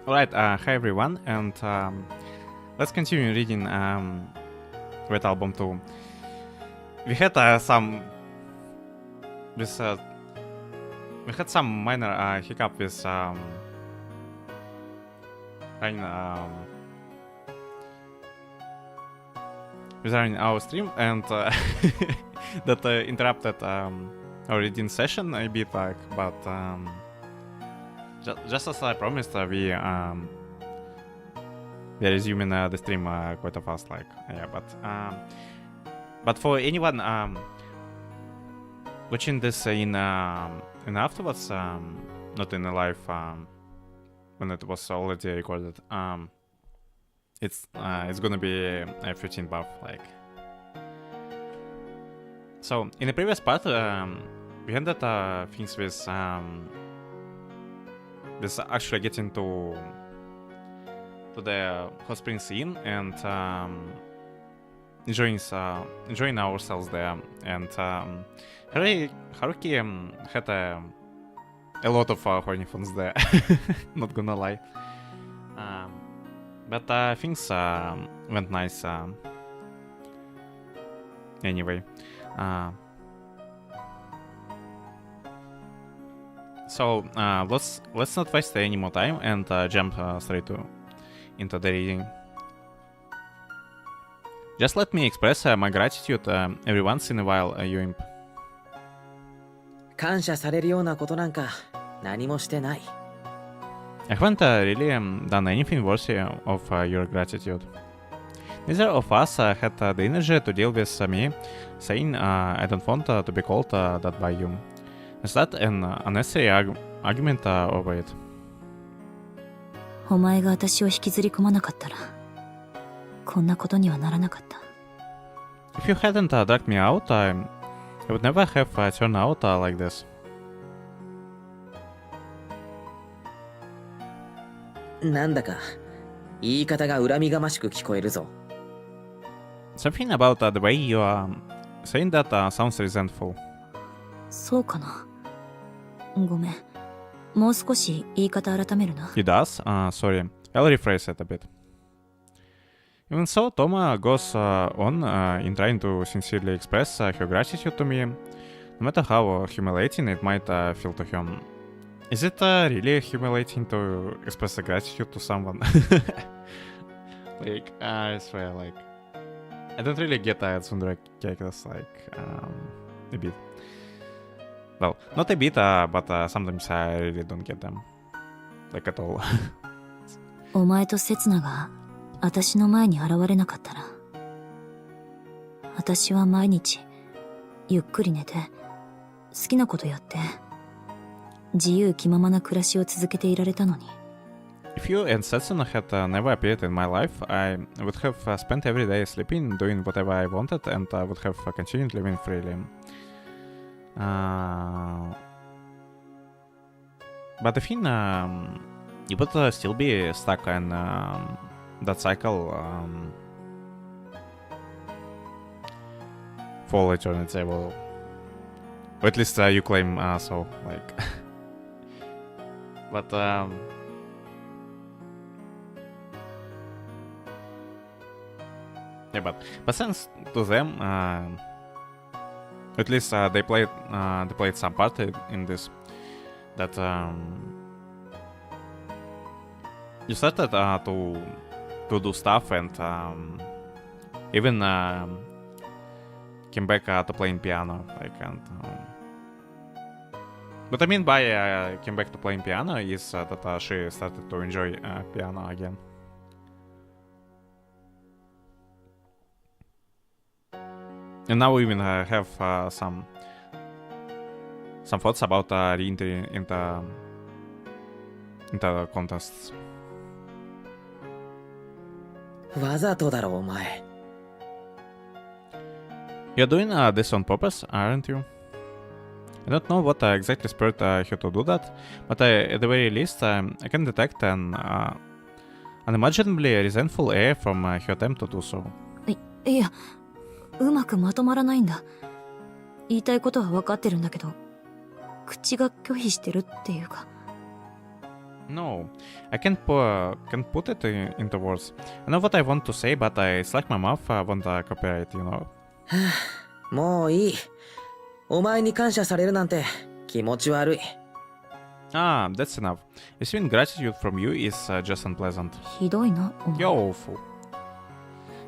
Alright, hi everyone, and let's continue reading Red Album 2. We had this we had some minor hiccup with running, with running our stream, and that interrupted our reading session a bit, but just as I promised, we resuming the stream quite fast, but for anyone watching this in afterwards, not in a live when it was already recorded, it's gonna be a 15 buff, So in the previous part, we ended things with actually getting to the hot springs inn and enjoying ourselves there, and Haruki had a lot of horny fans there. Not gonna lie, but things went nice anyway. So let's not waste any more time and jump straight into the reading. Just let me express my gratitude every once in a while, you imp. 感謝されるようなことなんか何もしてない。 I haven't really done anything worthy of your gratitude. Neither of us had the energy to deal with me saying I don't want to be called that by you. Instead, an unnecessary argument over it. お前が私を引きずり込まなかったら、こんなことにはならなかった。 If you hadn't dragged me out, I would never have turned out like this. なんだか言い方が恨みがましく聞こえるぞ。 Something about the way you are saying that sounds resentful. そうかな。ごめん。もう少し言い方改めるな。 He does? Sorry. I'll rephrase it a bit. Even so, Toma goes on in trying to sincerely express her gratitude to me, no matter how humiliating it might feel to him. Is it really humiliating to express gratitude to someone? I swear, I don't really get Tsundere characters, a bit. Well, not a bit, but sometimes I really don't get them. At all. お前と刹那が私の前に現れなかったら、私は毎日ゆっくり寝て好きなことやって自由気ままな暮らしを続けていられたのに。 If you and Setsuna had never appeared in my life, I would have spent every day sleeping, doing whatever I wanted, and would have continued living freely. But the thing, you would still be stuck in that cycle for all eternity. Well, or at least you claim so. But yeah, but since to them, at least they played some part in this, that you started to do stuff, and even came back to playing piano, what I mean by came back to playing piano is that she started to enjoy piano again. And now we even have some thoughts about re-entering into contests. わざとだろお前。 You're doing this on purpose, aren't you? I don't know what exactly spurred her to do that, but at the very least, I can detect an unimaginably resentful air from her attempt to do so. いや、うまくまとまらないんだ。言いたいことは分かってるんだけど、口が拒否してるっていうか。No, I can't put it into words. I know what I want to say, but it's like my mouth won't cooperate, you know. もういい。お前に感謝されるなんて気持ち悪い。Ah, that's enough. Receiving gratitude from you is just unpleasant. ひどいな、お前。 You're awful.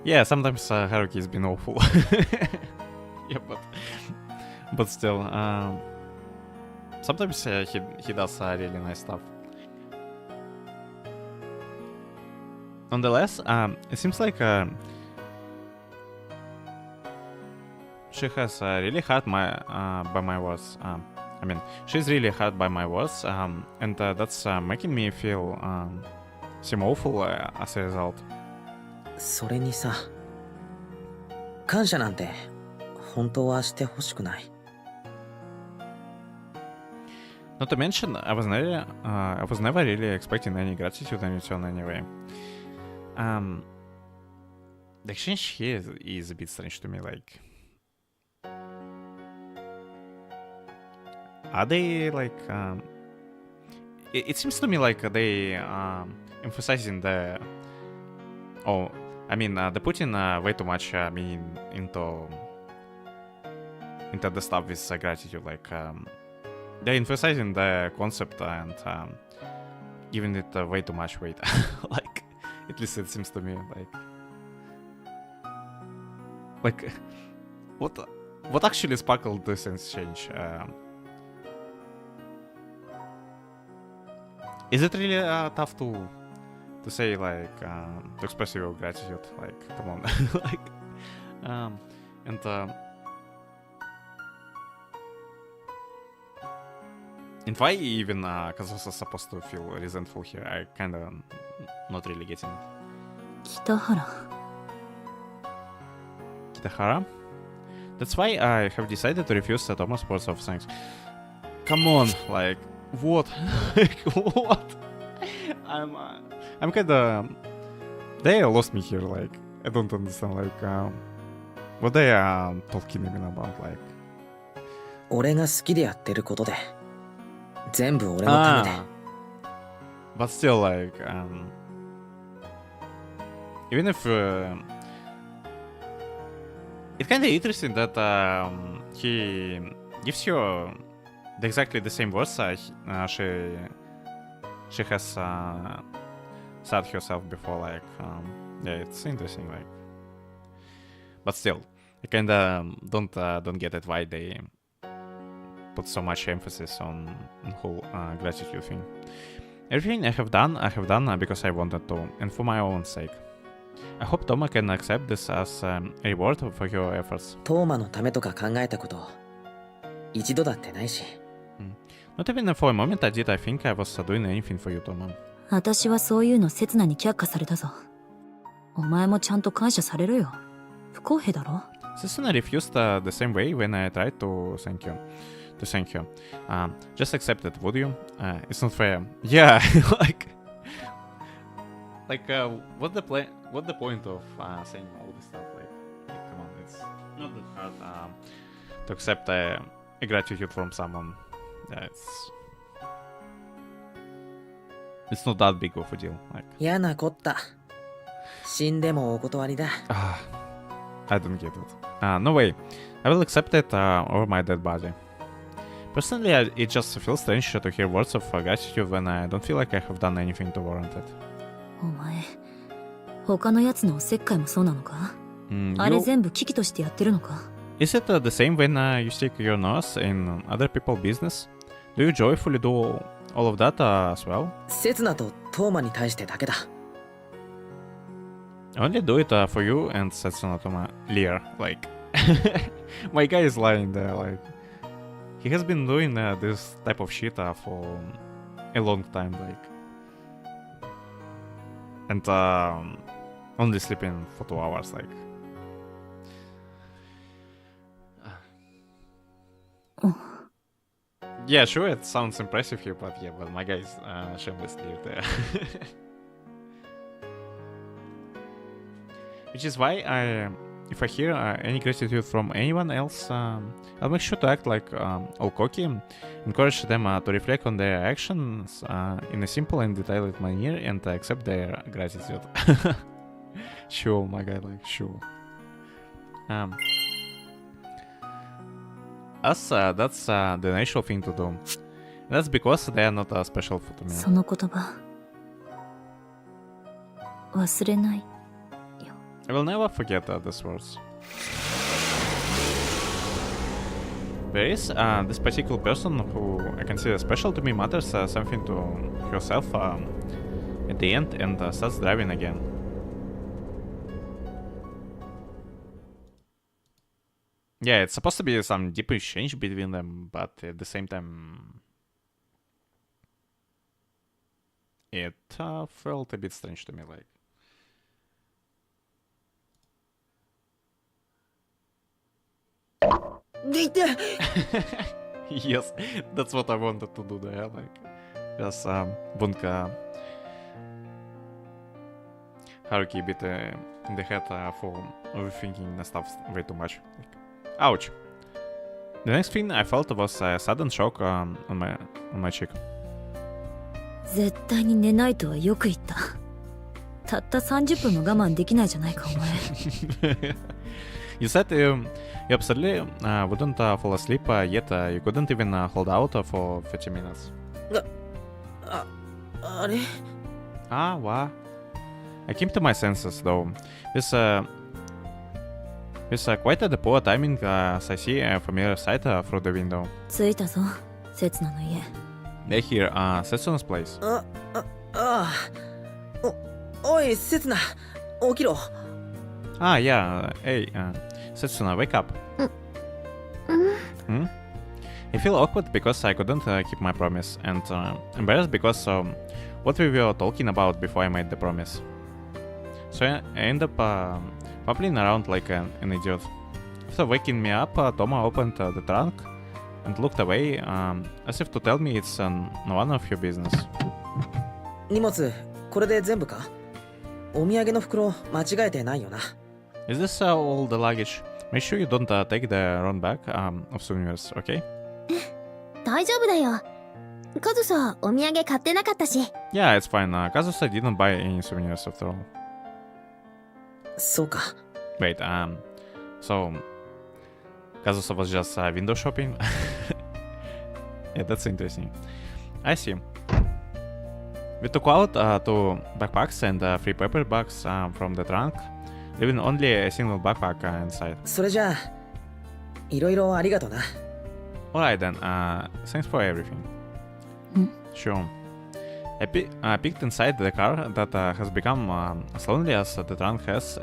Yeah, sometimes Haruki's been awful. Yeah, but still, sometimes he does really nice stuff. Nonetheless, it seems like she has really hurt by my words. I mean, she's really hurt by my words, and that's making me feel seem awful as a result. それにさ、感謝なんて本当はしてほしくない。Not to mention, I was never really expecting any gratitude in return anyway. The exchange here is a bit strange to me. Like, are they like? It seems to me like they emphasizing the. Oh, I mean, they're putting way too much meaning into the stuff with gratitude. Like, they're emphasizing the concept and giving it way too much weight. Like, at least it seems to me like what actually sparkled this exchange? Is it really tough to say like to express your gratitude? Like, come on, like, and and why even Kazusa supposed to feel resentful here? I kinda not really getting it. 北原。 Kitahara? That's why I have decided to refuse Thomas sports of things. Come on, like, what? Like, what? I'm kinda... They lost me here, like, I don't understand, like, what they are talking even about, like... 俺が好きでやってることで、全部俺のためで。But still, like, even if it's kind of interesting that he gives you exactly the same words she has said herself before. Like, yeah, it's interesting. Like, but still, I kind of don't get it why they put so much emphasis on whole gratitude thing. Everything I have done because I wanted to, and for my own sake. I hope Toma can accept this as a reward for your efforts. トーマのためとか考えたこと一度だってないし。Not even for a moment did I think I was doing anything for you, Toma. 私はそういうの刹那に却下されたぞ。お前もちゃんと感謝されるよ。不公平だろ。Sesuna refused the same way when I tried to thank you. Just accept it, would you? It's not fair. Yeah, what's the point of saying all this stuff? Like, come on, it's not that hard to accept a gratitude from someone. Yeah, it's not that big of a deal. Like, 嫌なこった。死んでもお断りだ。I don't get it. No way. I will accept it over my dead body. Personally, it just feels strange to hear words of gratitude when I don't feel like I have done anything to warrant it. お前、他のやつのおせっかいもそうなのか？あれ全部危機としてやってるのか？ Is it the same when you stick your nose in other people's business? Do you joyfully do all of that as well? 刹那とトーマに対してだけだ。I only do it for you and Setsuna Toma Lear. Like, my guy is lying there. Like, he has been doing this type of shit for a long time. Like, and only sleeping for 2 hours. Like, yeah, sure, it sounds impressive here, but yeah, but my guy is shamelessly there. Which is why if I hear any gratitude from anyone else, I'll make sure to act like all cocky, encourage them to reflect on their actions in a simple and detailed manner and accept their gratitude. Sure, my guy, like, sure. As that's the natural thing to do. That's because they are not special to me. その言葉忘れない。 I will never forget these words. There is this particular person who I consider special to me mutters something to herself at the end and starts driving again. Yeah, it's supposed to be some deep exchange between them, but at the same time, it felt a bit strange to me, like. Yes, that's what I wanted to do there, like. Just Bunka Haruki a bit in the head for overthinking the stuff way too much. Like, ouch. The next thing I felt was a sudden shock on my cheek. 絶対に寝ないとはよく言った。たった30分も我慢できないじゃないかお前。You said you absolutely wouldn't fall asleep, yet you couldn't even hold out for 30 minutes. あれ Ah, what? I came to my senses though. With quite a poor timing, as I see a familiar sight through the window. 着いたぞ、刹那の家。They're here, Setsuna's place. おい、せつな、起きろ。 Ah, yeah. Hey, Setsuna, wake up. Hmm? I feel awkward because I couldn't keep my promise, and embarrassed because what we were talking about before I made the promise. So I end up bubbling around like an idiot. After waking me up, Toma opened the trunk and looked away, as if to tell me it's none of your business. 荷物、これで全部か？お土産の袋、間違えてないよな。 Is this all the luggage? Make sure you don't take the wrong bag of souvenirs, okay? 大丈夫だよ。カズサ、お土産買ってなかったし。Yeah, it's fine. Kazusa didn't buy any souvenirs after all. そうか。 Wait, so Kazusa was just window shopping? Yeah, that's interesting. I see. We took out 2 backpacks and 3 paper bags from the trunk, leaving only a single backpack inside. それじゃあ、いろいろありがとな。 Alright then, thanks for everything. Sure. I peeked inside the car that has become as lonely as the trunk has,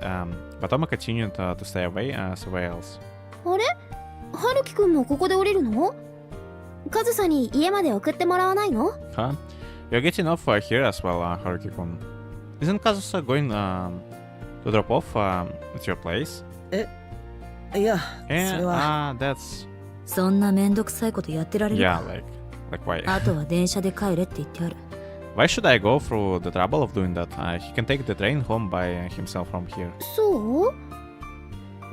but Toma continued to stay away somewhere else. あれ？ハルキくんもここで降りるの？カズサに家まで送ってもらわないの？ Huh? You're getting off here as well, Haruki-kun. Isn't Kazusa going to drop off at your place? いや、そ Yeah, れは。 that's... そんなめんどくさいことやってられる Yeah, か。 like why? あとは電車で帰れって言ってある。 Why should I go through the trouble of doing that? He can take the train home by himself from here. そう？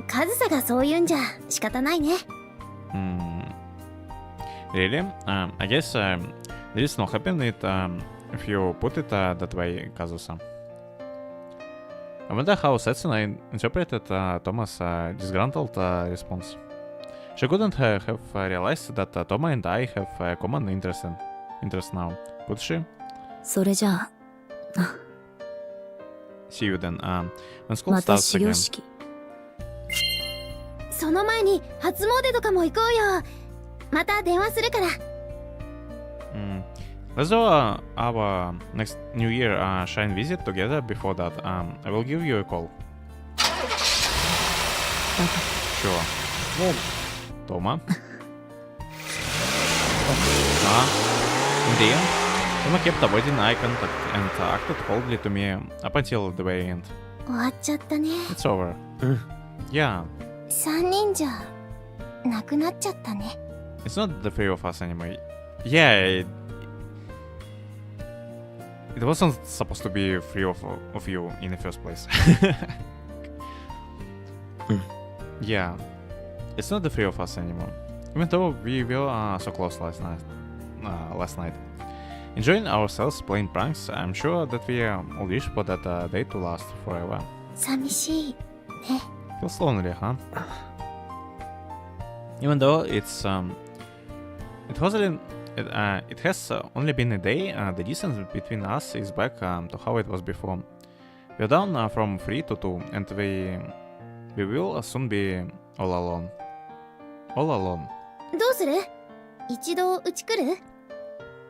カズサがそう言うんじゃ仕方ないね。Really? I guess there is no happy in it if you put it that way, Kazusa. I wonder how Setsuna interpreted Toma's disgruntled response. She couldn't have realized that Toma and I have a common interest now, could she? それじゃあ、 See you then. When school また starts 始業 again. 式。その前に初詣とかも行こうよ。また電話するから。Let's do our next New Year shrine visit together before that. I will give you a call. Sure. もう Toma. In the end, Toma kept avoiding eye contact and acted coldly to me up until the very end. 終わっちゃったね。 It's over. Yeah, 3人じゃなくなっちゃったね。 it's not the three of us anymore. Yeah, it wasn't supposed to be three of you in the first place. Yeah, it's not the three of us anymore. Even though we were so close last night. Enjoying ourselves playing pranks, I'm sure that we all wish for that day to last forever. 寂しいね。 Feels lonely, huh? Even though it has only been a day, the distance between us is back to how it was before. We're down from 3 to 2, and we will soon be all alone. All alone. どうする？一度うち来る？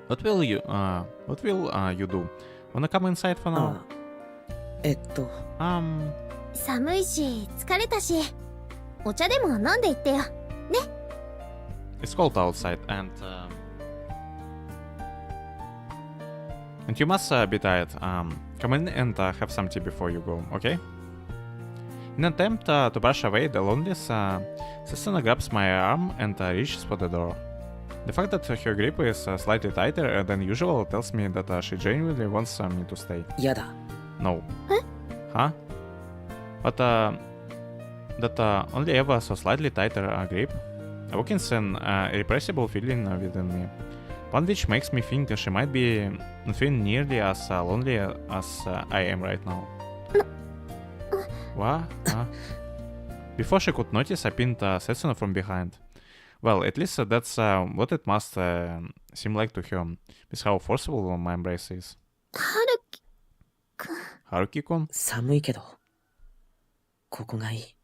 What will you do? Wanna come inside for now? 寒いし疲れたし、お茶でも飲んでいってよ。 It's cold outside, and you must be tired. Come in and have some tea before you go, okay? In an attempt to brush away the loneliness, Sasuna grabs my arm and reaches for the door. The fact that her grip is slightly tighter than usual tells me that she genuinely wants me to stay. やだ。 No. Huh? Huh? But that only ever so slightly tighter grip awakens an irrepressible feeling within me. One which makes me think she might be not feeling nearly as lonely as I am right now. What? Before she could notice, I pinned Setsuna from behind. Well, at least that's what it must seem like to her, with how forceful my embrace is. 春樹くん。 Haruki-kun? 寒いけど、ここがいい。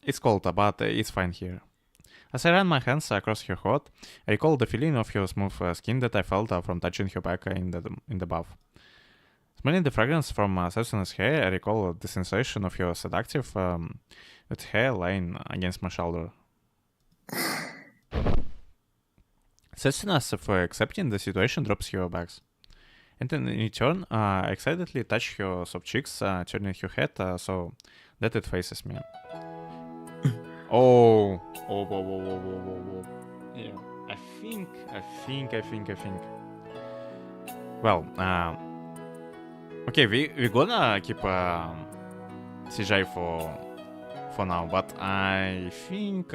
It's cold, but it's fine here. As I ran my hands across her throat, I recall the feeling of her smooth skin that I felt from touching her back in the bath. Smelling the fragrance from Setsuna's hair, I recall the sensation of her seductive with hair lying against my shoulder. Setsuna, as if accepting the situation, drops her bags. And in return, I excitedly touch her soft cheeks, turning her head so that it faces me. Oh, whoa. Yeah, I think. Well, okay, we're gonna keep CGI for now, but I think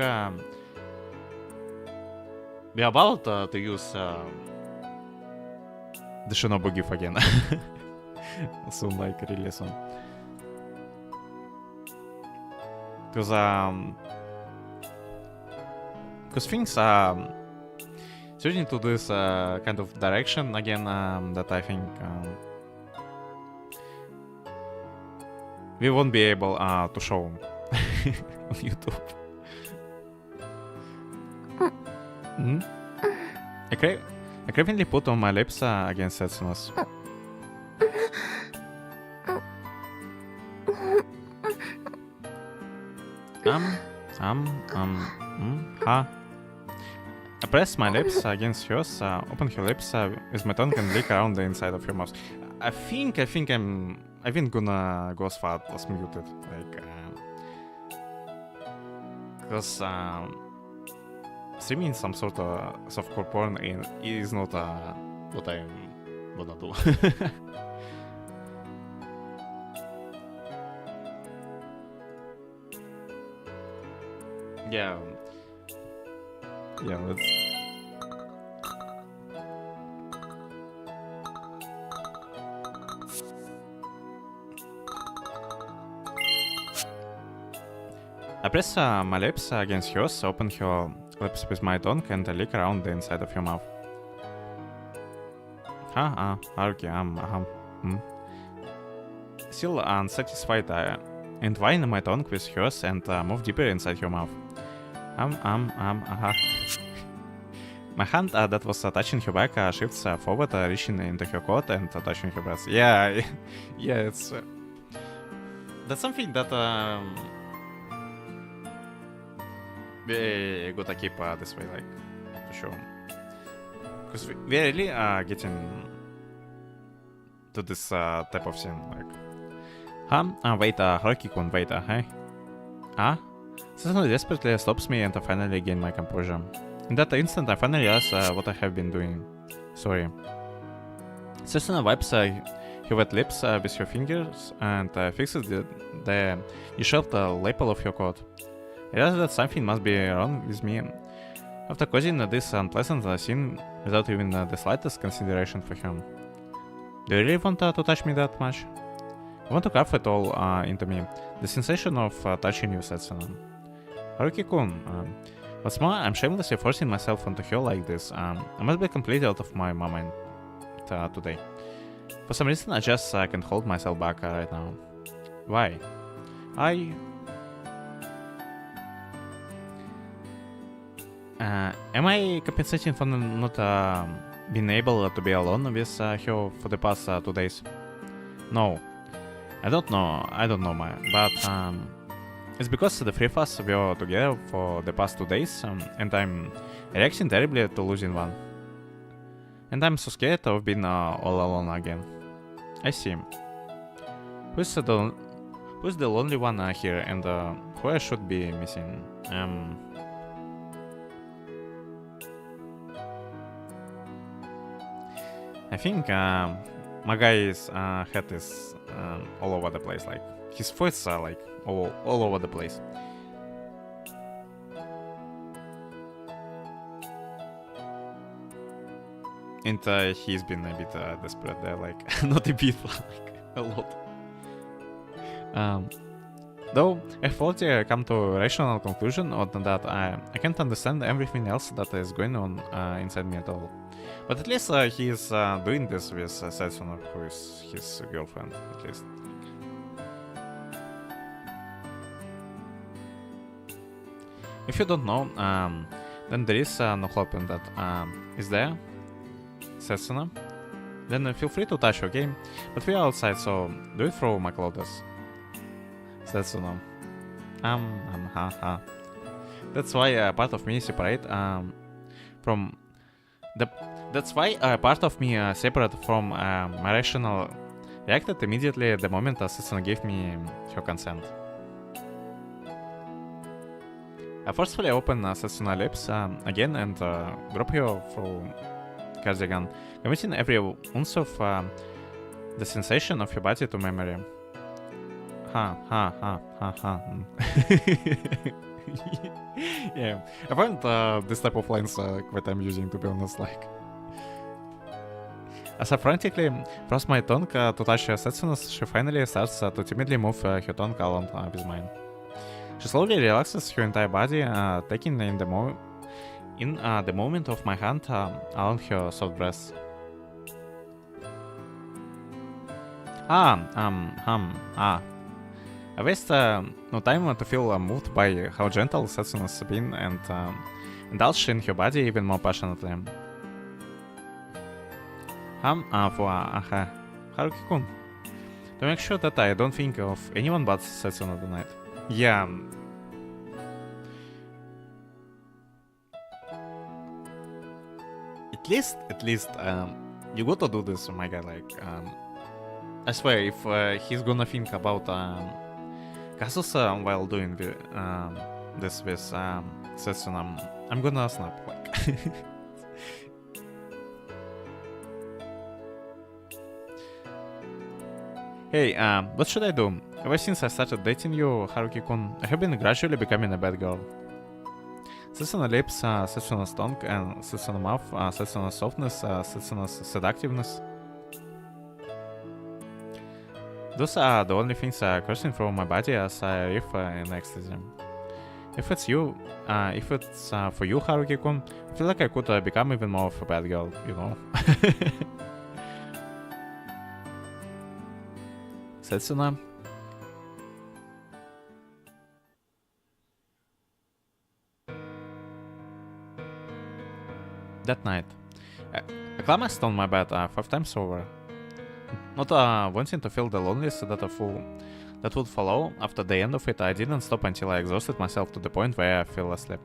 we're about to use the Shinobu GIF again. Soon, like really soon. Because things are turning to this kind of direction again that I think we won't be able to show on YouTube. I cravingly put on my lips against Setsuna's. I press my lips against hers, open her lips with my tongue and lick around the inside of her mouth. I think I'm gonna go as far as muted, like, because streaming some sort of softcore porn is not what I'm gonna do. Yeah, let's. I press my lips against hers, open her lips with my tongue, and lick around the inside of her mouth. Okay, Still unsatisfied, I entwine my tongue with hers and move deeper inside her mouth. My hand that was touching her back shifts forward, reaching into her coat and touching her breast. Yeah, it's... that's something that we gotta keep this way, like, for sure. Because we really are getting to this type of scene, like... wait, Haruki-kun, wait, hey? Sasuna desperately stops me and I finally gain my composure. In that instant, I finally realize what I have been doing. Sorry. Sasuna wipes her your wet lips with your fingers and fixes the you shelved the label of your coat. I realized that something must be wrong with me after causing this unpleasant scene without even the slightest consideration for him. Do you really want to touch me that much? I want to carve it all into me. The sensation of touching you, Setsuna. Haruki-kun, what's more, I'm shamelessly forcing myself onto her like this. I must be completely out of my mind today. For some reason, I just can't hold myself back right now. Why? Am I compensating for not being able to be alone with her for the past 2 days? No. I don't know, Maya, but it's because the three of us were together for the past 2 days, and I'm reacting terribly to losing one. And I'm so scared of being all alone again. I see. Who's the lonely one here, and who I should be missing? I think my guy's head is all over the place, like his thoughts are like all over the place. And he's been a bit desperate there, like not a bit, like a lot. Though I've already come to a rational conclusion on that I can't understand everything else that is going on inside me at all. But at least he is doing this with Setsuna, who is his girlfriend, at least. If you don't know, then there is no hope in that. Is there? Setsuna? Then feel free to touch, okay? But we are outside, so do it through my clothes. Setsuna. That's why part of me separate from the. That's why part of me separate from my rational reacted immediately the moment Setsuna gave me her consent. I forcefully opened Setsuna's lips again and grab her through cardigan, committing every ounce of the sensation of her body to memory. Yeah, I find this type of lines quite amusing, to be honest, like. As I frantically press my tongue to touch Setsuna, she finally starts to timidly move her tongue along with mine. She slowly relaxes her entire body, taking in the moment of my hand along her soft breasts. I waste no time to feel moved by how gentle Setsuna's been and indulge in her body even more passionately. Haruki-kun, to make sure that I don't think of anyone but Setsuna tonight. Yeah. At least, you got to do this, my guy. Like, I swear, if he's gonna think about Kazusa while doing this with Setsuna, I'm gonna snap. Like. Hey, what should I do? Ever since I started dating you, Haruki-kun, I have been gradually becoming a bad girl. Setsuna's lips, Setsuna's tongue, and Setsuna's mouth, Setsuna's softness, Setsuna's seductiveness. Those are the only things coursing through my body as I riff in ecstasy. If it's you, if it's for you, Haruki-kun, I feel like I could become even more of a bad girl, you know? Setsuna. That night, I climaxed on my bed 5 times over. Not wanting to feel the loneliness that would follow after the end of it, I didn't stop until I exhausted myself to the point where I fell asleep.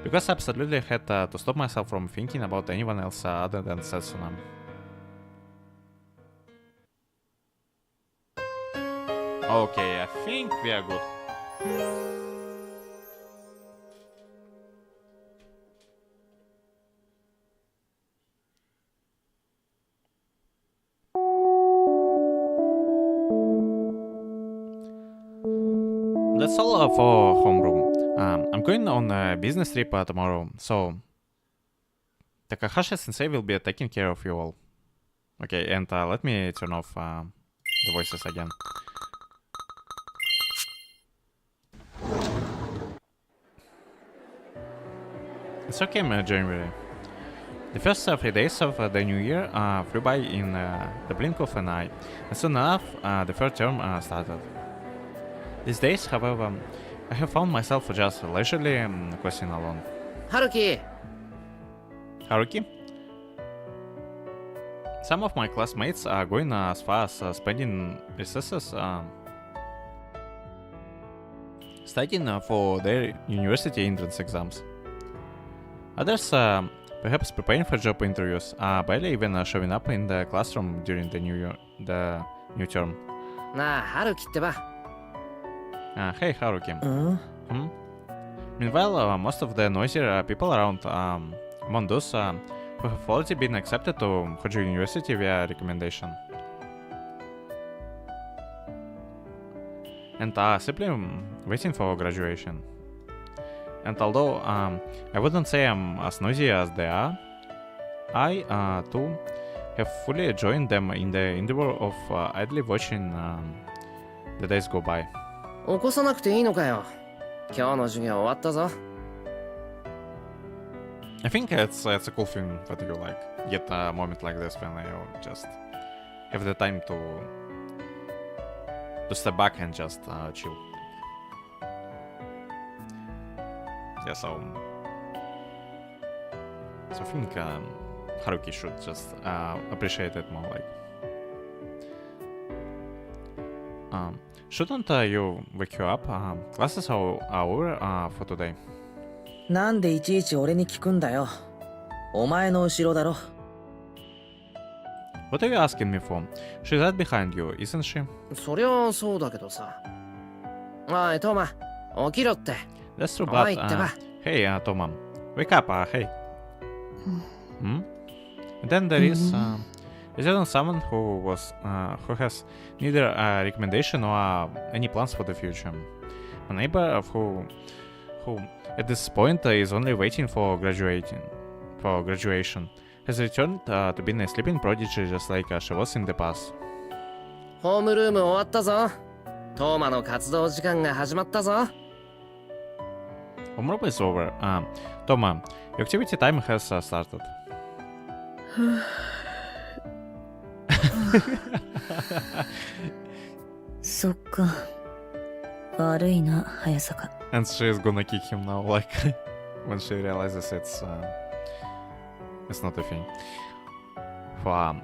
Because I absolutely had to stop myself from thinking about anyone else other than Setsuna. Okay, I think we are good. That's all for homeroom. I'm going on a business trip tomorrow, so Takahashi-sensei will be taking care of you all. Okay, and let me turn off the voices again. It's okay, January. The first 3 days of the new year flew by in the blink of an eye, and soon enough the third term started. These days, however, I have found myself just leisurely questing alone. 春樹 Haruki? Some of my classmates are going as far as spending recesses studying for their university entrance exams. Others, perhaps preparing for job interviews, are barely even showing up in the classroom during the new term. なあ春樹ってば Hey, Haruki. うん Hmm? Meanwhile, most of the noisier people around, among those who have already been accepted to Hojo University via recommendation, and are simply waiting for graduation. And although I wouldn't say I'm as noisy as they are, I too have fully joined them in the endeavor of idly watching the days go by. 起こさなくていいのかよ今日の授業終わったぞ I think it's a cool thing that you like get a moment like this when you just have the time to step back and just chill. Yeah, so I think Haruki should just appreciate it more. Like, shouldn't you wake you up? Classes are over for today. なんでいちいち俺に聞くんだよ。お前の後ろだろ。 What are you asking me for? She's right behind you, isn't she? そりゃそうだけどさおいトーマ起きろって That's true, お but いってば hey, Toma, wake up, hey. Hmm? And then there is someone who has neither a recommendation or any plans for the future. A neighbor who at this point is only waiting for graduation, has returned to being a sleeping prodigy just like she was in the past. ホームルーム終わったぞトーマの活動時間が始まったぞ Homeroom is over. Toma, your activity time has started. And she is gonna kick him now, like when she realizes it's not a thing. Wow.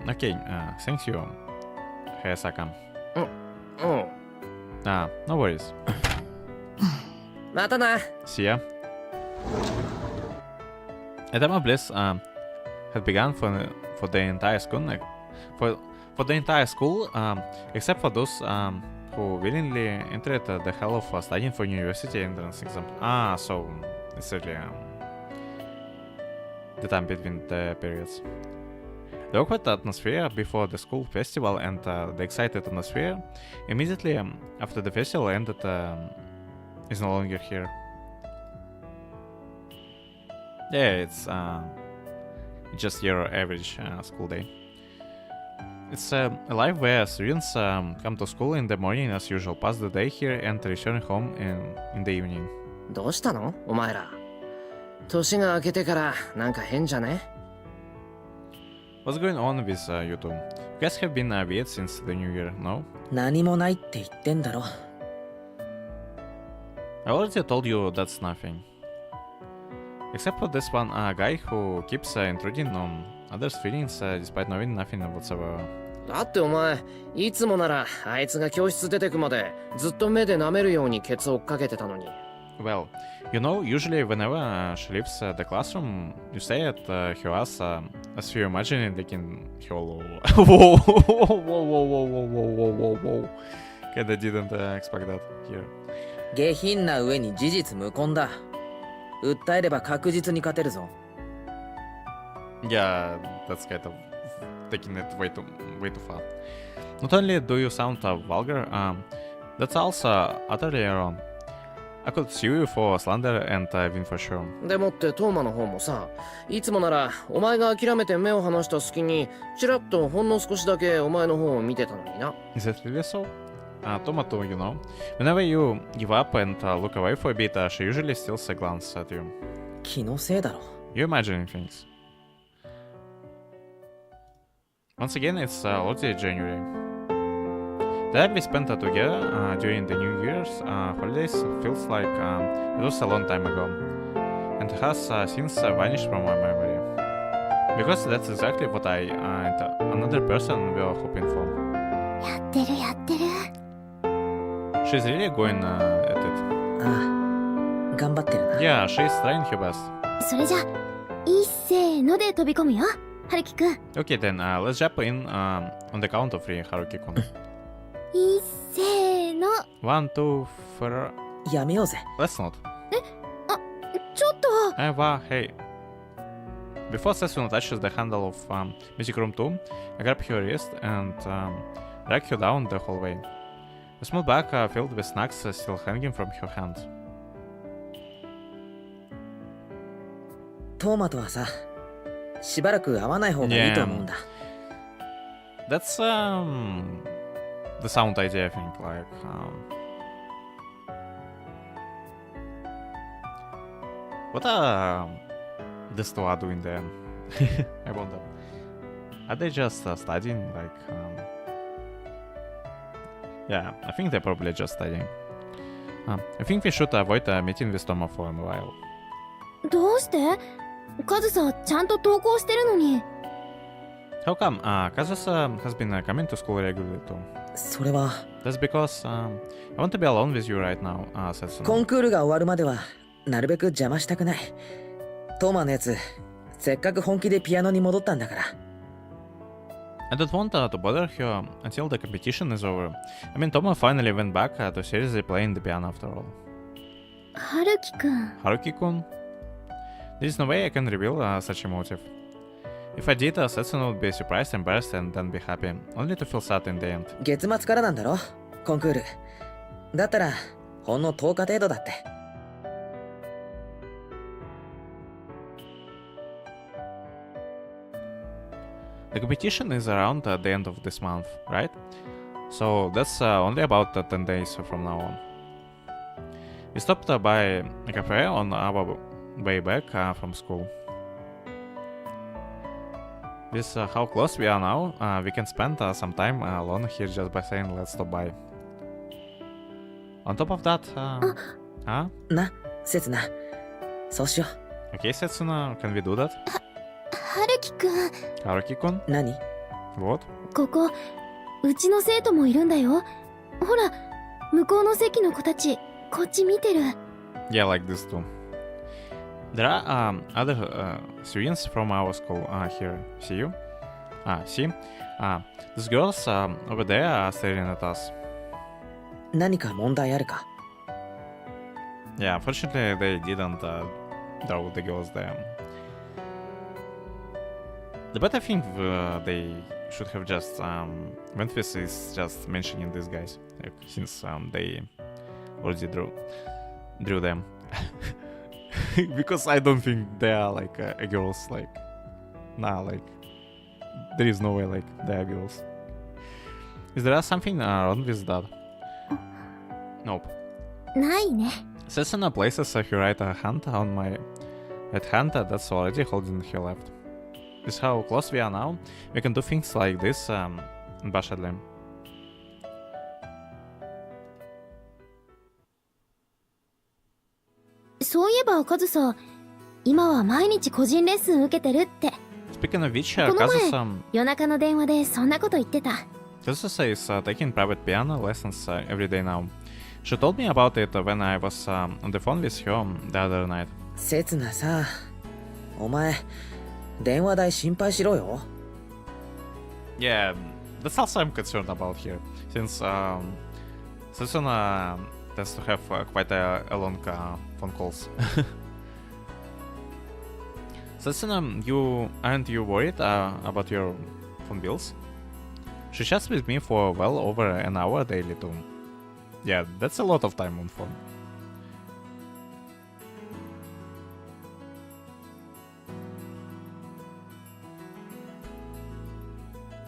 Okay. Thank you, Hayasaka. うん No worries. またな See ya. A time of bliss had begun for the entire school, for the entire school, except for those who willingly entered the hell of studying for university entrance exam. So it's really the time between the periods. The awkward atmosphere before the school festival and the excited atmosphere immediately after the festival ended is no longer here. Yeah, it's just your average school day. It's a life where students come to school in the morning as usual, pass the day here and return home in the evening. どうしたのお前ら年が明けてからなんか変じゃね What's going on with you two? You guys have been weird since the new year, no? 何もないって言ってんだろ。 I already told you that's nothing. Except for this one guy who keeps intruding on others' feelings despite knowing nothing whatsoever. だってお前いつもならあいつが教室出てくまでずっと目で舐めるようにケツ追っかけてたのに Well, you know, usually whenever she leaves the classroom, you stay at her ass as you imagine licking her low. Whoa, whoa, whoa, whoa, whoa, whoa. Kinda didn't expect that here. 下品な上に事実無根だ。訴えれば確実に勝てるぞ。 Yeah, that's kind of taking it way too far. Not only do you sound vulgar, That's also utterly wrong. I could sue you for slander and win for sure. でもってトーマの方もさ、いつもならお前が諦めて目を離した隙にちらっとほんの少しだけお前の方を見てたのにな。 Is that really so? Tomato, you know, whenever you give up and look away for a bit, she usually steals a glance at you. 気のせいだろ。 You're imagining things. Once again, it's already January. The time we spent together during the New Year's holidays feels like it was a long time ago, and has since vanished from my memory. Because that's exactly what I and another person were hoping for. やってるやってる。 She's really going at it. ああ、頑張ってるな。 Yeah, she's trying her best. それじゃ、いっせーので飛び込むよ、春樹くん。 Okay, then let's jump in on the count of 3, Haruki-kun. いっせーの。 1, 2, 3. やめようぜ。 Let's not. ちょっと。 Hey. Before Setsuna touches the handle of Music Room 2, I grab her wrist and drag her down the hallway. A small bag filled with snacks still hanging from her hand. トーマとはさ、しばらく会わない方がいいと思うんだ。That's the sound idea, I think. Like, what are these two are doing there? I wonder. Are they just studying? Like, yeah, I think they're probably just studying. I think we should avoid meeting with Toma for a while. どうして？カズサちゃんと登校してるのに。 How come? Kazusa has been coming to school regularly too. それは That's because I want to be alone with you right now, Setsuna. コンクールが終わるまではなるべく邪魔したくない。トーマのやつ、せっかく本気でピアノに戻ったんだから。I don't want to bother her until the competition is over. I mean, Toma finally went back to seriously playing the piano after all. 春樹くん。 Haruki-kun? There's no way I can reveal such a motive. If I did, Setsuna would be surprised, embarrassed, and then be happy, only to feel sad in the end. 月末からなんだろ、コンクール。だったらほんの10日程度だって。The competition is around the end of this month, right? So that's only about 10 days from now on. We stopped by a cafe on our way back from school. With how close we are now, we can spend some time alone here just by saying let's stop by. On top of that, huh? な、せつな、そうしよ Okay, Setsuna, can we do that? 春樹くん。 Haruki-kun? う。何？ What? ここ、うちの生徒もいるんだよ。ほら、向こうの席の子たち、こっち見てる。 Yeah, like this too. There are other students from our school here. See you? See? These girls over there are staring at us. 何か問題あるか？ Yeah, fortunately they didn't draw the girls there. But I think they should have just went with this just mentioning these guys, like, since they already drew them. Because I don't think they are like girls, like, nah, like, there is no way like they are girls. Is there something wrong with that? Nope. ないね。 Setsuna places her right hand on my right hand that's already holding her left. With how close we are now, we can do things like this unabashedly. そういえばカズサ、今は毎日個人レッスン受けてるって。 Speaking of which, この前 Kazusa, 夜中の電話でそんなこと言ってた。 Kazusa is taking private piano lessons every day now. She told me about it when I was on the phone with her the other night. せつなさ、お前電話代心配しろよ。 Yeah, that's also I'm concerned about here, since Setsuna tends to have quite a long phone calls. Setsuna, aren't you worried about your phone bills? She chats with me for well over an hour daily too. Yeah, that's a lot of time on phone.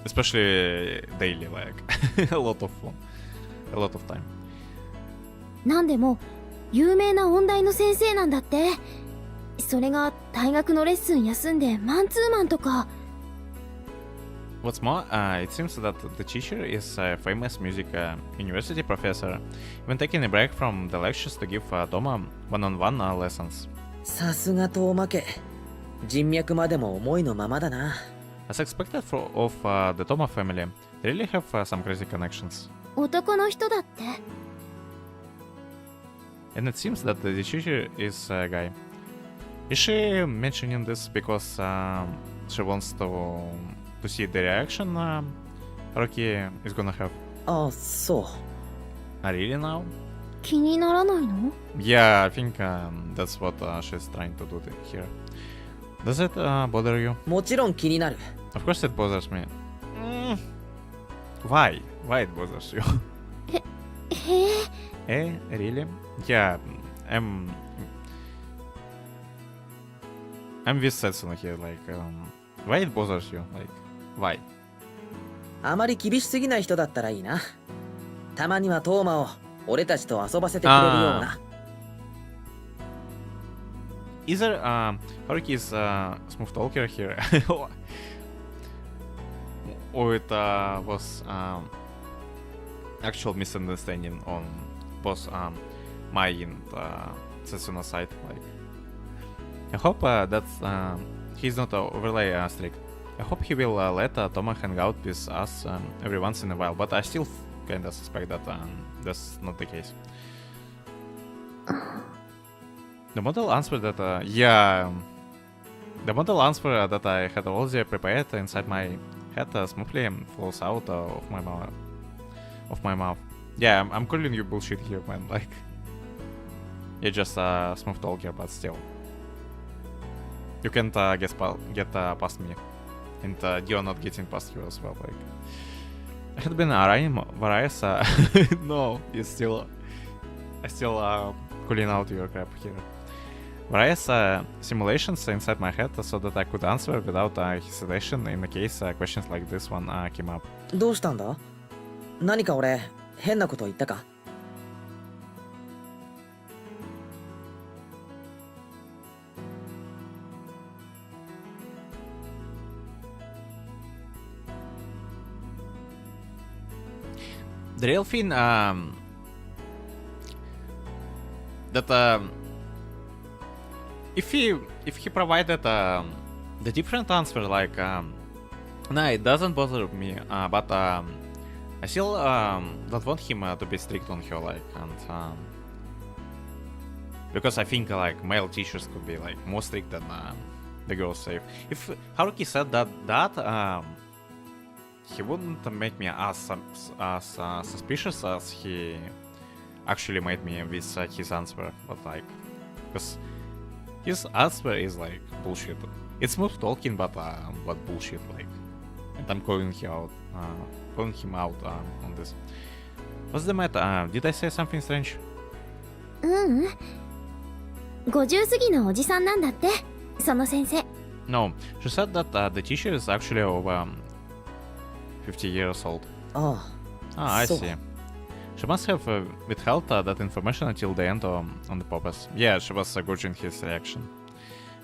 Especially daily, like a lot of phone, a lot of time. なんでも有名な音大の先生なんだって。それが大学のレッスン休んでマンツーマンとか。 What's more, it seems that the teacher is a famous music university professor, even taking a break from the lectures to give Toma one-on-one lessons. さすが遠負け。人脈までも思いのままだな。As expected of the Toma family, they really have some crazy connections. 男の人だって。 And it seems that the teacher is a guy. Is she mentioning this because she wants to see the reaction Haruki is gonna have? ああ、そう。Really now? 気にならないの？ Yeah, I think that's what she's trying to do here. Does it bother you? もちろん気になる。Of course it bothers me. Why? Why it bothers you? へえ。 Really? Yeah, I'm with Setsuna here, like, why it bothers you? Like, why? あまり厳しすぎない人だったらいいな。たまにはトーマを俺たちと遊ばせてくれるような。Either Haruki is smooth talker here, or it was actual misunderstanding on both my and Setsuna's side. Like, I hope that he's not overly strict. I hope he will let Toma hang out with us every once in a while, but I still kinda suspect that that's not the case. The model answer that, the model answer that I had already prepared inside my head smoothly flows out of my mouth. Yeah, I'm calling you bullshit here, man. Like, you're just a smooth talker, but still, you can't get past me, and you're not getting past you as well. Like, I had been running various. No, I still calling out your crap here. Various simulations inside my head so that I could answer without hesitation in the case questions like this one came up. どうしたんだ？何か俺変なこと言ったか？ The real thing that if he provided the different answer, like no, it doesn't bother me, but I still don't want him to be strict on her, like, and because I think like male teachers could be like more strict than the girls say. If Haruki said that he wouldn't make me as suspicious as he actually made me with his answer, but like, because his answer is like bullshit. It's smooth talking, but bullshit. Like, and I'm calling him out on this. What's the matter? Did I say something strange? 50過ぎのおじさんなんだって、その先生。 No, she said that the teacher is actually over 50 years old. Ah, I so- see. She must have withheld that information until the end on the purpose. Yeah, she was gauging his reaction.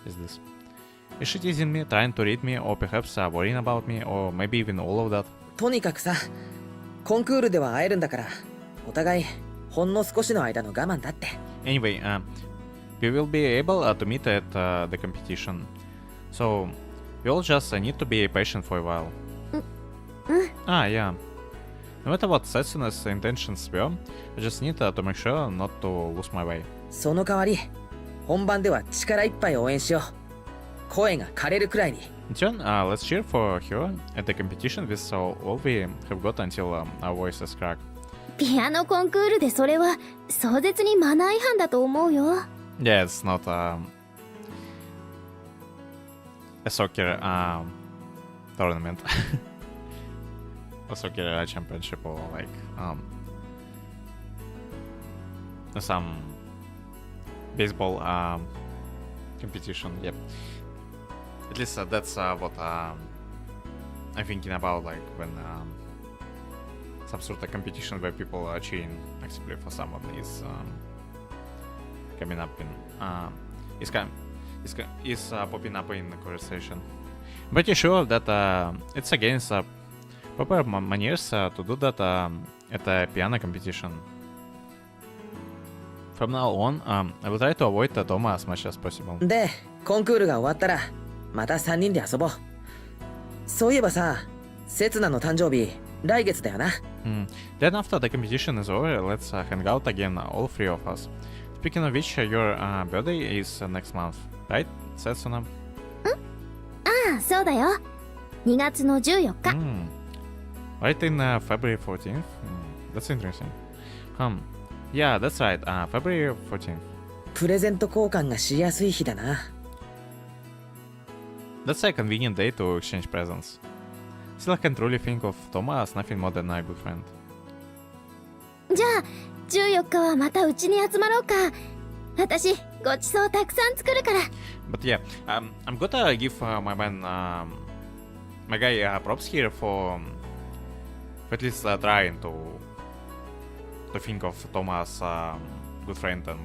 Is this? Is she teasing me, trying to read me, or perhaps worrying about me, or maybe even all of that? とにかくさ、コンクールでは会えるんだから、お互いほんの少しの間の我慢だって。 Anyway, we will be able to meet at the competition. So, we all just need to be patient for a while. Yeah. No matter what Setsuna's intentions were, I just need to make sure not to lose my way. その代わり、本番では力いっぱい応援しよう。声が枯れるくらいに。 In turn, let's cheer for her at the competition with all we have got until our voices crack. ピアノコンクールでそれは壮絶にマナー違反だと思うよ。 Yeah, it's not a soccer tournament. A soccer championship or like some baseball competition. Yep. At least that's what I'm thinking about, like when some sort of competition where people are cheering actively for someone is coming up in is popping up in the conversation. I'm pretty sure that it's against proper manners to do that at a piano competition. From now on, I will try to avoid Toma as much as possible. で、コンクールが終わったらまた3人で遊ぼう。そういえばさ、セツナの誕生日来月だよな。Then after the competition is over, let's hang out again, all three of us. Speaking of which, your birthday is next month, right, Setsuna? ああ、そうだよ。2月の14日。Right in February 14th? That's interesting. Yeah, that's right, February 14th. プレゼント交換がしやすい日だな。That's a convenient day to exchange presents. Still, I can truly think of Toma as nothing more than a good friend. じゃあ、14日はまたうちに集まろうか。私、ごちそうたくさん作るから。But yeah, I'm gonna give my man, my guy, props here for at least trying to think of Toma as a good friend and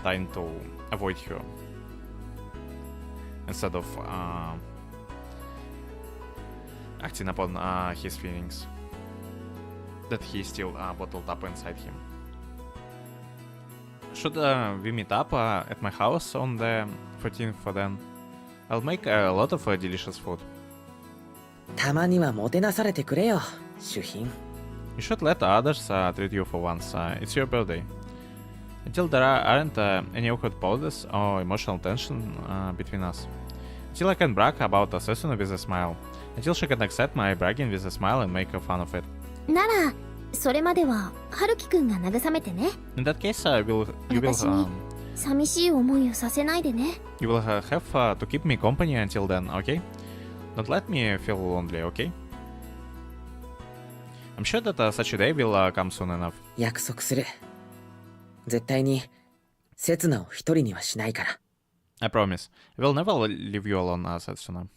trying to avoid her instead of acting upon his feelings that he still bottled up inside him. Should we meet up at my house on the 14th for then? I'll make a lot of delicious food. たまにはもてなされてくれよ、主賓。You should let others treat you for once. It's your birthday. Until there aren't any awkward pauses or emotional tension between us. Until I can brag about Asesuna with a smile. Until she can accept my bragging with a smile and make fun of it. なら、それまでは、春樹くんが慰めてね。In that case, you will 私に寂しい思いをさせないでね。you will have to keep me company until then, okay? Don't let me feel lonely, okay? I'm sure that such a day will come soon enough. 約束する。絶対にセツナを一人にはしないから。I promise. I will never leave you alone, Setsuna.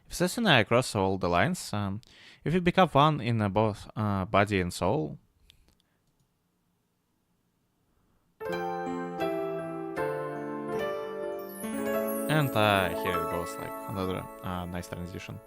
If Setsuna and I cross all the lines, if we become one in both body and soul, and here it goes, like another nice transition.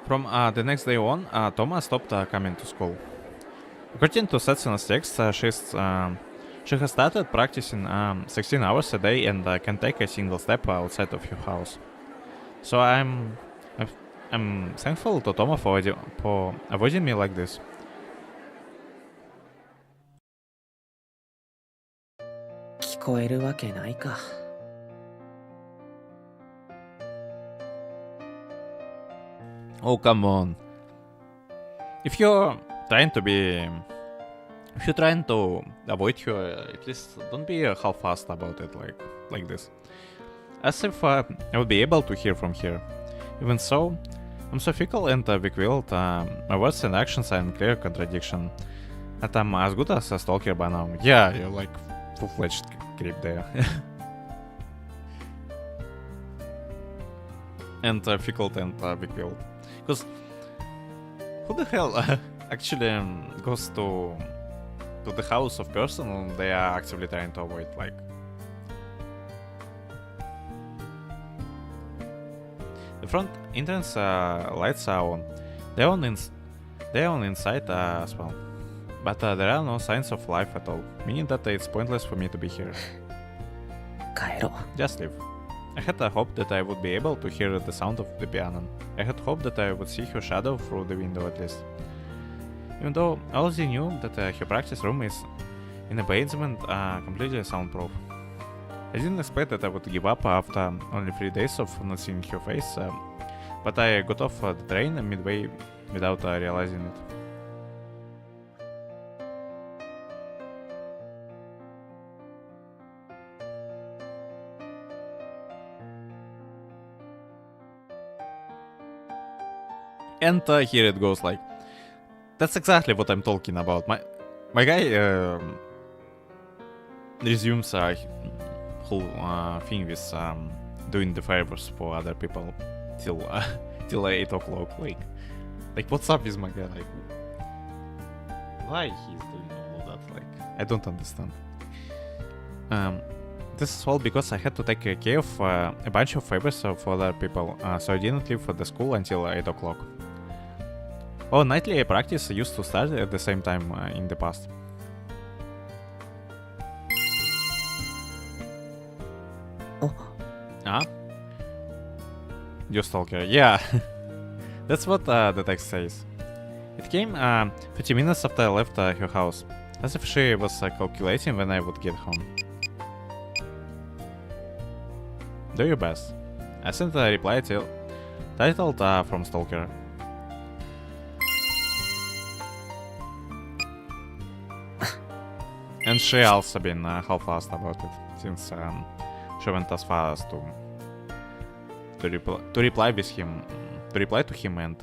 From the next day on, Toma stopped coming to school. According to Setsuna's text, she has started practicing 16 hours a day and can take a single step outside of her house. So I'm thankful to Toma for avoiding me like this. 聞こえるわけないか。Oh, come on. If you're trying to avoid her, at least don't be half-assed about it like this. As if I would be able to hear from here. Even so, I'm so fickle and weak-willed, my words and actions are in clear contradiction. And I'm as good as a stalker by now. Yeah, you're like full-fledged creep there. And fickle and weak-willed. Because who the hell actually goes to the house of person they are actively trying to avoid? Like, the front entrance lights are on. They're on inside as well. But there are no signs of life at all, meaning that it's pointless for me to be here. 帰ろう。 Just leave. I had hoped that I would be able to hear the sound of the piano. I had hoped that I would see her shadow through the window at least. Even though I already knew that her practice room is in a basement completely soundproof. I didn't expect that I would give up after only 3 days of not seeing her face, but I got off the train midway without realizing it. And here it goes like, that's exactly what I'm talking about. My guy resumes whole thing with doing the favors for other people till 8 o'clock. Like what's up with my guy? Like, why he's doing all of that? Like, I don't understand. This is all because I had to take care of a bunch of favors for other people, so I didn't leave for the school until 8 o'clock. Oh, nightly practice used to start at the same time in the past. Oh. Ah? You stalker, yeah. That's what the text says. It came 30 minutes after I left her house, as if she was calculating when I would get home. Do your best. I sent a reply titled from Stalker. And she also been half-assed about it, since she went as far as to reply with him, to reply to him and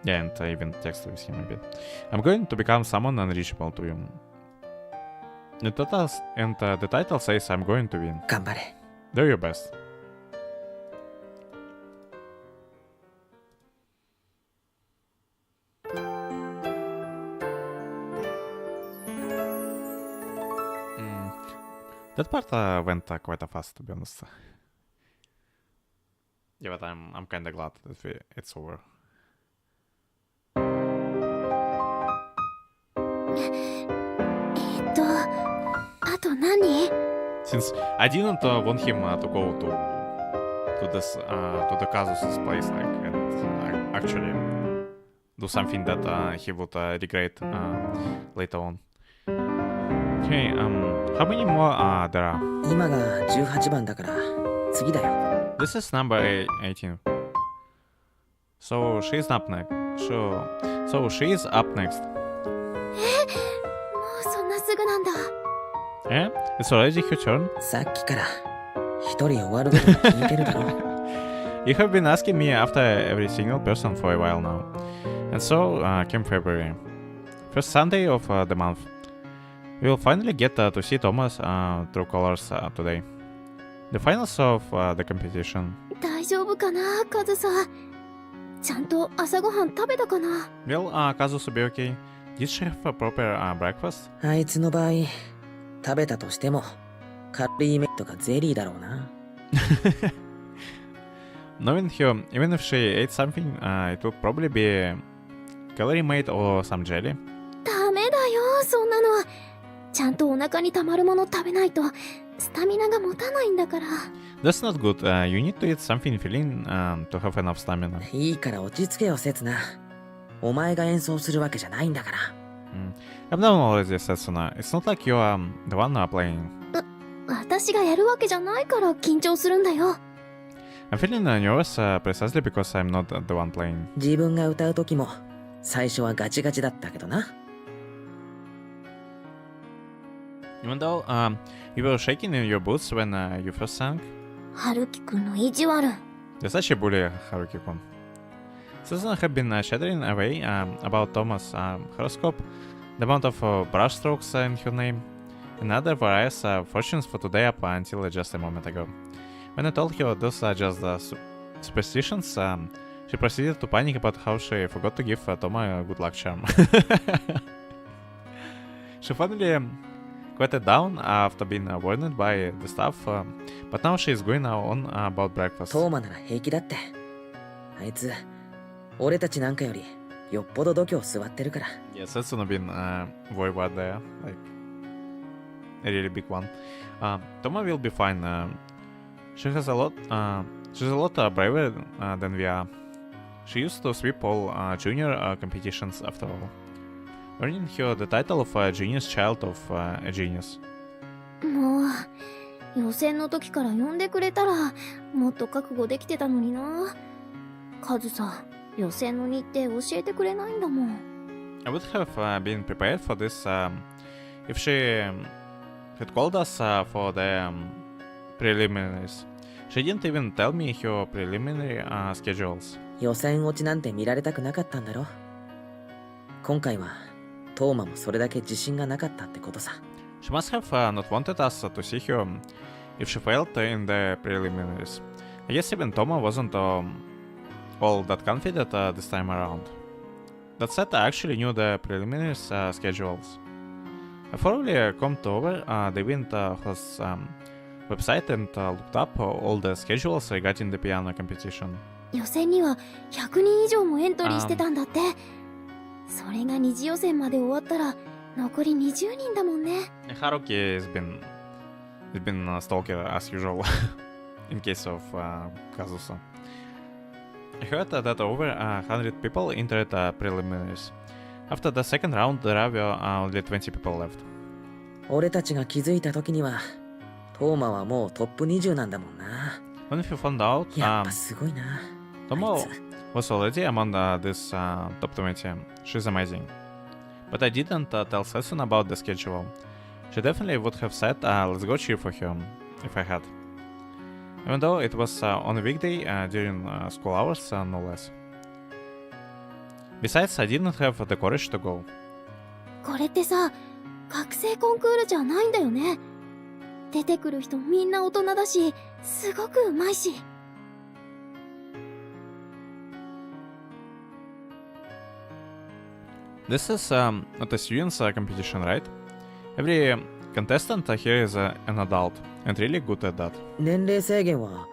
yeah, and even text with him a bit. I'm going to become someone unreachable to you. The title says I'm going to win. 頑張れ。 Do your best. That part went quite fast, to be honest. Yeah, but I'm kinda glad that it's over. Since I didn't want him to go to the Kazusa's place, like, and actually do something that he would regret later on. Okay, how many more there are? 今が18番だから次だよ。 This is number 18. So she's up next. So she's up next. もうそんなすぐなんだ。 Yeah, it's already your turn. さっきから一人終わること聞いてるだろ。 You have been asking me after every single person for a while now. And so came February. First Sunday of the month. We will finally get to see Thomas' true colors today. The finals of the competition. 大丈夫かな、カズサ。ちゃんと朝ごはん食べたかな。 Will Kazusa be okay? Did she have a proper breakfast? あいつの場合、食べたとしてもカロリーメイトかゼリーだろうな。Knowing her, even if she ate something, it would probably be calorie mate or some jelly. ダメだよ、そんなの。ちゃんとお腹にたまるもの食べないとスタミナが持たないんだから。 That's not good. You need to eat something filling to have enough stamina. いいから落ち着けよ、セツナ。お前が演奏するわけじゃないんだから。I've known already, Setsuna. It's not like you're the one playing. 私がやるわけじゃないから緊張するんだよ。 I'm feeling nervous precisely because I'm not the one playing. 自分が歌う時も最初はガチガチだったけどな。 Even though you were shaking in your boots when you first sang. 春樹くんの意地悪。 You're such a bully, Haruki-kun. Setsuna had been chattering away about Thomas' horoscope, the amount of brushstrokes in her name, and other various fortunes for today up until just a moment ago. When I told her those are just superstitions, she proceeded to panic about how she forgot to give Toma a good luck charm. She finally quieted down after being warned by the staff, but now she is going on about breakfast. トーマなら平気だって。あいつ、俺たちなんかよりよっぽど度胸座ってるから。 Yes, that's gonna be voivod there, like a really big one. Toma will be fine. She's a lot braver than we are. She used to sweep all junior competitions after all, earning her the title of a genius child of a genius. もう予選の時から呼んでくれたらもっと覚悟できてたのにな。カズさ、予選の日程教えてくれないんだもん。 I would have been prepared for this if she had called us for the preliminaries. She didn't even tell me her preliminary schedules. 予選落ちなんて見られたくなかったんだろ。今回はトーマもそれだけ自信がなかったってことさ。 She must have not wanted us to see her if she failed in the preliminaries. I guess even Toma wasn't all that confident this time around. That said, I actually knew the preliminaries schedules. I thoroughly combed over the Event's website and looked up all the schedules regarding the piano competition. 予選には100人以上もエントリーしてたんだって。それが二次予選まで終わったら残り20人だもんね。Haruki has been a stalker as usual in case of Kazusa. I heard that over 100 people entered preliminaries. After the second round, there were only 20 people left. 俺たちが気づいた時にはトーマはもうトップ20なんだもんな。 When we found out, やっぱすごいな。 Tomo あいつ was already among this top 20. She's amazing. But I didn't tell Setsun about the schedule. She definitely would have said, let's go cheer for her, if I had. Even though it was on a weekday during school hours, no less. Besides, I didn't have the courage to go. これってさ、学生コンクールじゃないんだよね。出てくる人みんな大人だし、すごくうまいし。This is not a student's competition, right? Every contestant here is an adult, and really good at that. 年齢制限は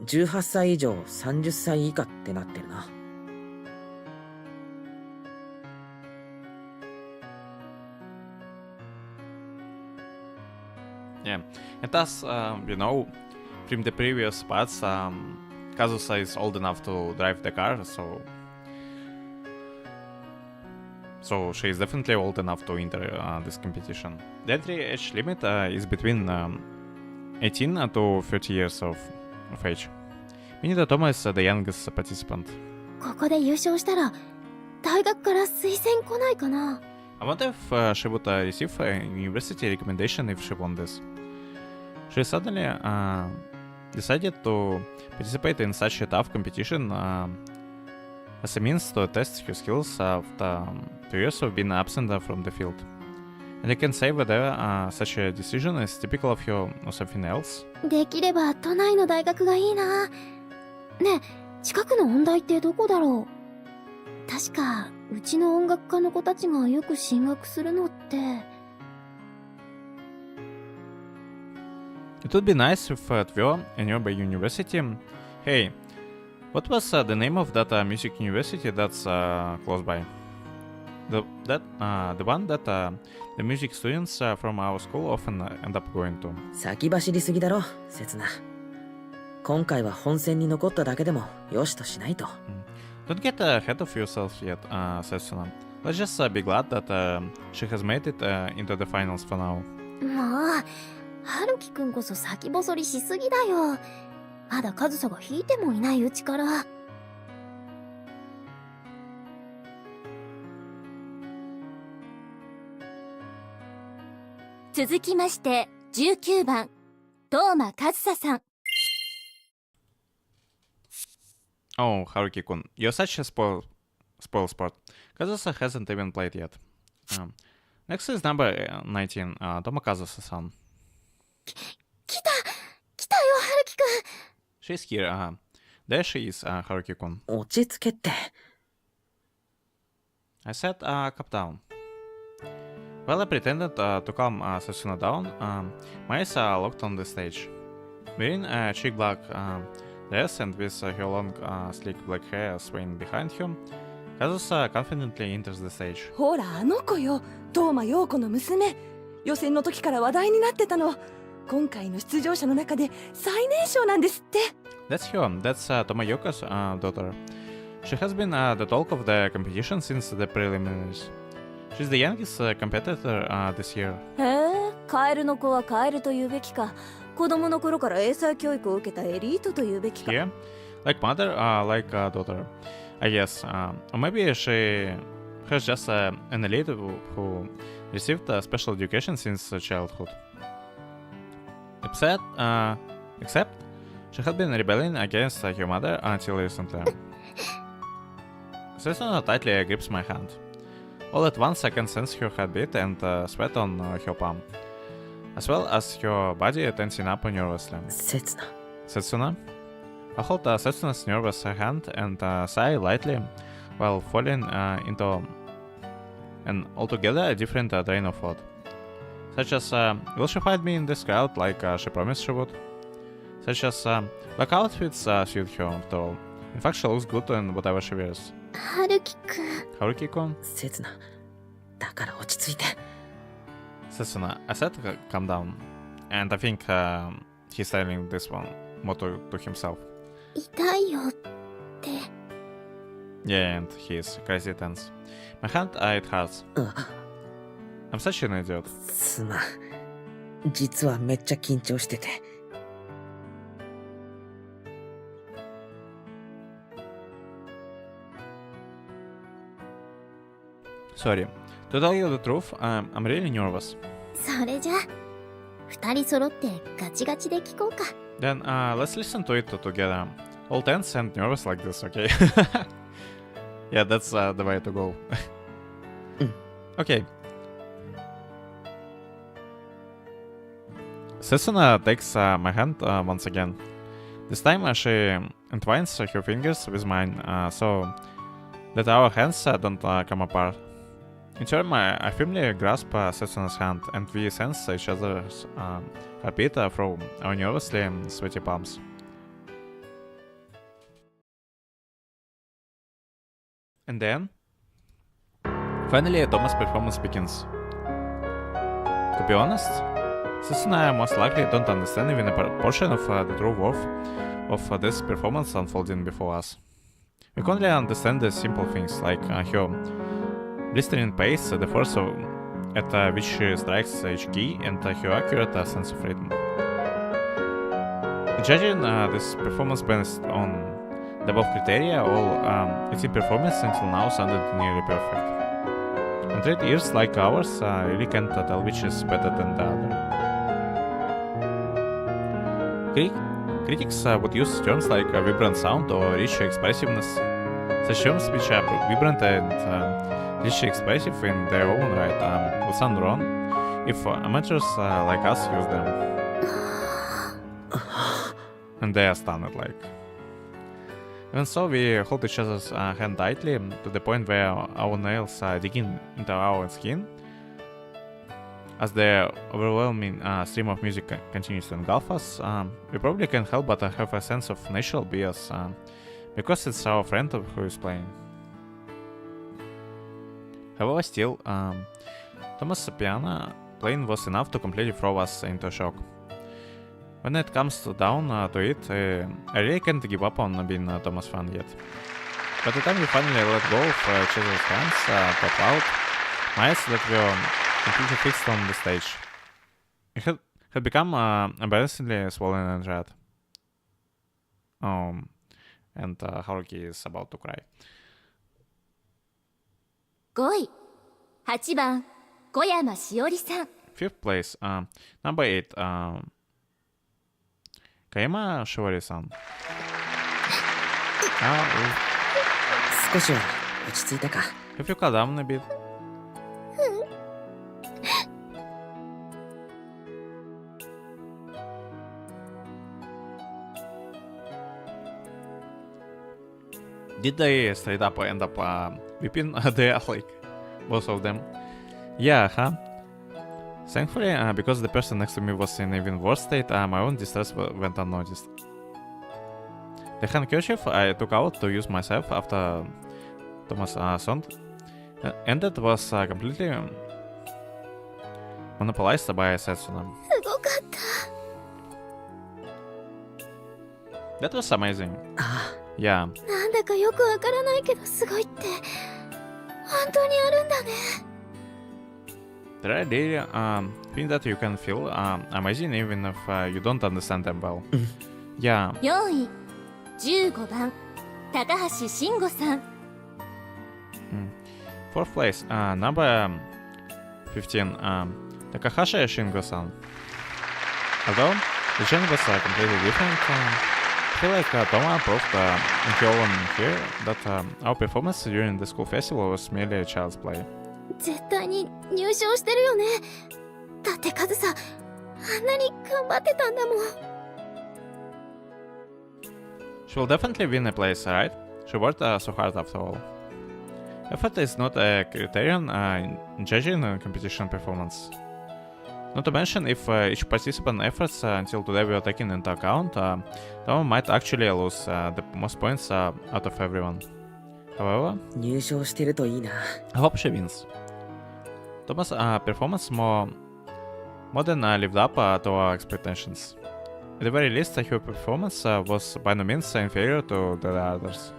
18歳以上30歳以下ってなってるな。Yeah, and as you know, from the previous parts, Kazusa is old enough to drive the car, so she is definitely old enough to enter this competition. The entry age limit is between 18 to 30 years of age. Meaning that Toma is the youngest participant. ここで優勝したら大学から推薦来ないかな。 I wonder if she would receive a university recommendation if she won this. She suddenly decided to participate in such a tough competition as a means to test her skills after 2 years of being absent from the field. And I can say whether such a decision is typical of her or something else. できれば都内の大学がいいな。ねえ、近くの音大ってどこだろう。確かうちの音楽科の子たちがよく進学するのって。 It would be nice if it were a nearby university. Hey, what was the name of that music university that's close by? The one that the music students from our school often end up going to. 先走りすぎだろ、せつな。今回は本戦に残っただけでもよしとしないと。Don't get ahead of yourself yet, Setsuna. Let's just be glad that she has made it into the finals for now. もう、春樹くんこそ先細りしすぎだよ。まだ上総が弾いてもいないうちから。続きまして19番東間和沙さん。 Oh, Haruki-kun, you're such a spoil sport. Kazusa hasn't even played yet. Next is number 19, Toma Kazusa-san. 来たよ、春樹くん。 She's here. There she is, Haruki-kun. 落ち着けって。I said, calm down. While I pretended to calm Setsuna down, my eyes are locked on the stage. Wearing a cheek black dress and with her long, sleek black hair swaying behind her, Kazusa confidently enters the stage. ほらあの子よ、東間陽子の娘。予選の時から話題になってたの。今回の出場者の中で最年少なんですって。 That's her. That's Tomoyoko's daughter. She has been the talk of the competition since the preliminaries. She's the youngest competitor this year. へえ、カエルの子はカエルと言うべきか、子供の頃から英才教育を受けたエリートと言うべきか。Here, like mother, like daughter. I guess. Or maybe she has just an elite who received special education since childhood. Except She had been rebelling against her mother until recently. Setsuna tightly grips my hand. All at once I can sense her heartbeat and sweat on her palm, as well as her body tensing up nervously. 刹那 Setsuna? I hold Setsuna's nervous hand and sigh lightly while falling into an altogether different train of thought. Such as, will she find me in this crowd like she promised she would? Such as, black outfits suit her after all. In fact, she looks good in whatever she wears. 春樹くん Haruki-kun? 刹那だから落ち着いて Setsuna, I said calm down. And I think he's telling this one more to himself. 痛いよって Yeah, and he's crazy tense. My hand, it hurts. あ I'm such an idiot. すまん実はめっちゃ緊張してて Sorry. To tell you the truth, I'm really nervous. それじゃ二人揃ってガチガチで聞こうか Then let's listen to it together. All tense and nervous like this, okay? Yeah, that's the way to go. Okay. Setsuna takes my hand once again. This time she entwines her fingers with mine so that our hands don't come apart. In turn, I firmly grasp Setsuna's hand and we sense each other's heartbeat through our nervously sweaty palms. And then, finally, Thomas' performance begins. To be honest, Setsuna most likely don't understand even a portion of the true worth of this performance unfolding before us. We can only understand the simple things like her blistering pace, the force at which she strikes each key, and her accurate sense of rhythm. Judging this performance based on the above criteria, all its performance until now sounded nearly perfect. And 3 years like ours really can't tell which is better than the other. Critics would use terms like vibrant sound or rich expressiveness, such terms which are vibrant and rich expressive in their own right would sound wrong if amateurs like us use them. And they are stunned like. Even so, we hold each other's hand tightly to the point where our nails are digging into our skin. As the overwhelming stream of music continues to engulf us, we probably can't help but have a sense of natural bias, because it's our friend who is playing. However, still, Thomas' piano playing was enough to completely throw us into shock. When it comes down to it, I really can't give up on being Thomas' fan yet. By the time we finally let go of each other's hands, pop out, my eyes that were completely fixed on the stage. It had become embarrassingly swollen and red. And Haruki is about to cry. 5位8番小山しおりさん Fifth place, number 8, Kayama Shiori-san. 少しは落ち着いたか Have you calmed down a bit? Did they straight up end up whipping the like both of them? Yeah, huh? Thankfully, because the person next to me was in even worse state, my own distress went unnoticed. The handkerchief I took out to use myself after Thomas' song ended was completely monopolized by Setsuna. すごかった That was amazing. あ Yeah. なんだかよくわからないけどすごいって本当にあるんだね There are really things that you can feel amazing even if you don't understand them well. Yeah. 4位15番高橋慎吾さん Fourth place, number 15, Takahashi Shingo-san. Although the genre was completely different, feel like Toma proved in her own here that our performance during the school festival was merely child's play. 絶対に入賞してるよね。だってカズサ、あんなに頑張ってたんだもん。She will definitely win a place, right? She worked so hard after all. Effort is not a criterion in judging a competition performance. Not to mention, if each participant's efforts until today were taken into account, Toma might actually lose the most points out of everyone. However, 入賞してるといいな。 I hope she wins. Toma's performance more than lived up to our expectations. At the very least, her performance was by no means inferior to the others.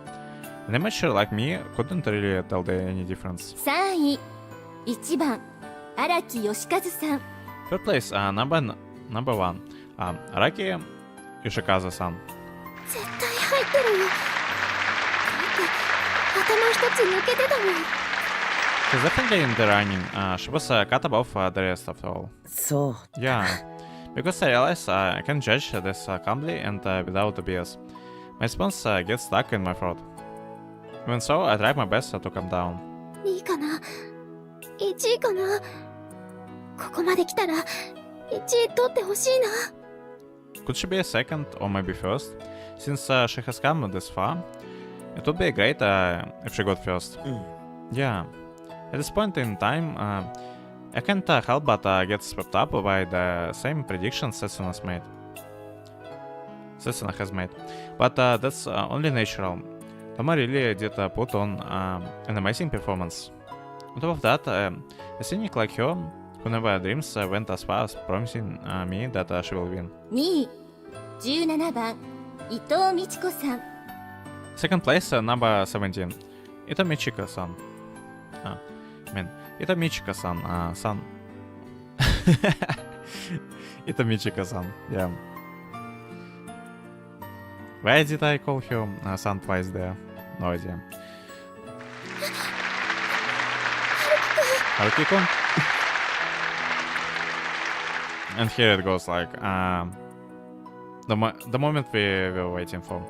An amateur like me couldn't really tell any difference. 3位1番荒木義和さん Third place, number one, Araki Yoshikazu-san. 絶対入ってるよ。だって頭一つ抜けてたもん。 She's definitely in the running. She was cut above the rest of all. そう。 Yeah, because I realized I can judge this calmly and without BS. My response gets stuck in my throat. Even so, I try my best to calm down. 2位かな ?1 位かな。ここまで来たら1位取ってほしいな。 Could she be a second or maybe first? Since she has come this far, it would be great if she got first. うん。 Yeah, at this point in time, I can't help but get swept up by the same predictions Setsuna has made. But that's only natural. Toma really did put on an amazing performance. On top of that, a cynic like her, who never dreams, went as far as promising me that she will win. 2位17番伊藤美智子さん Second place, number 17, Ito Michika-san. Ito Michika-san, son. Ito Michika-san, yeah. Why did I call her son twice there? No idea. Haruki-kun? And here it goes, like, the moment we were waiting for.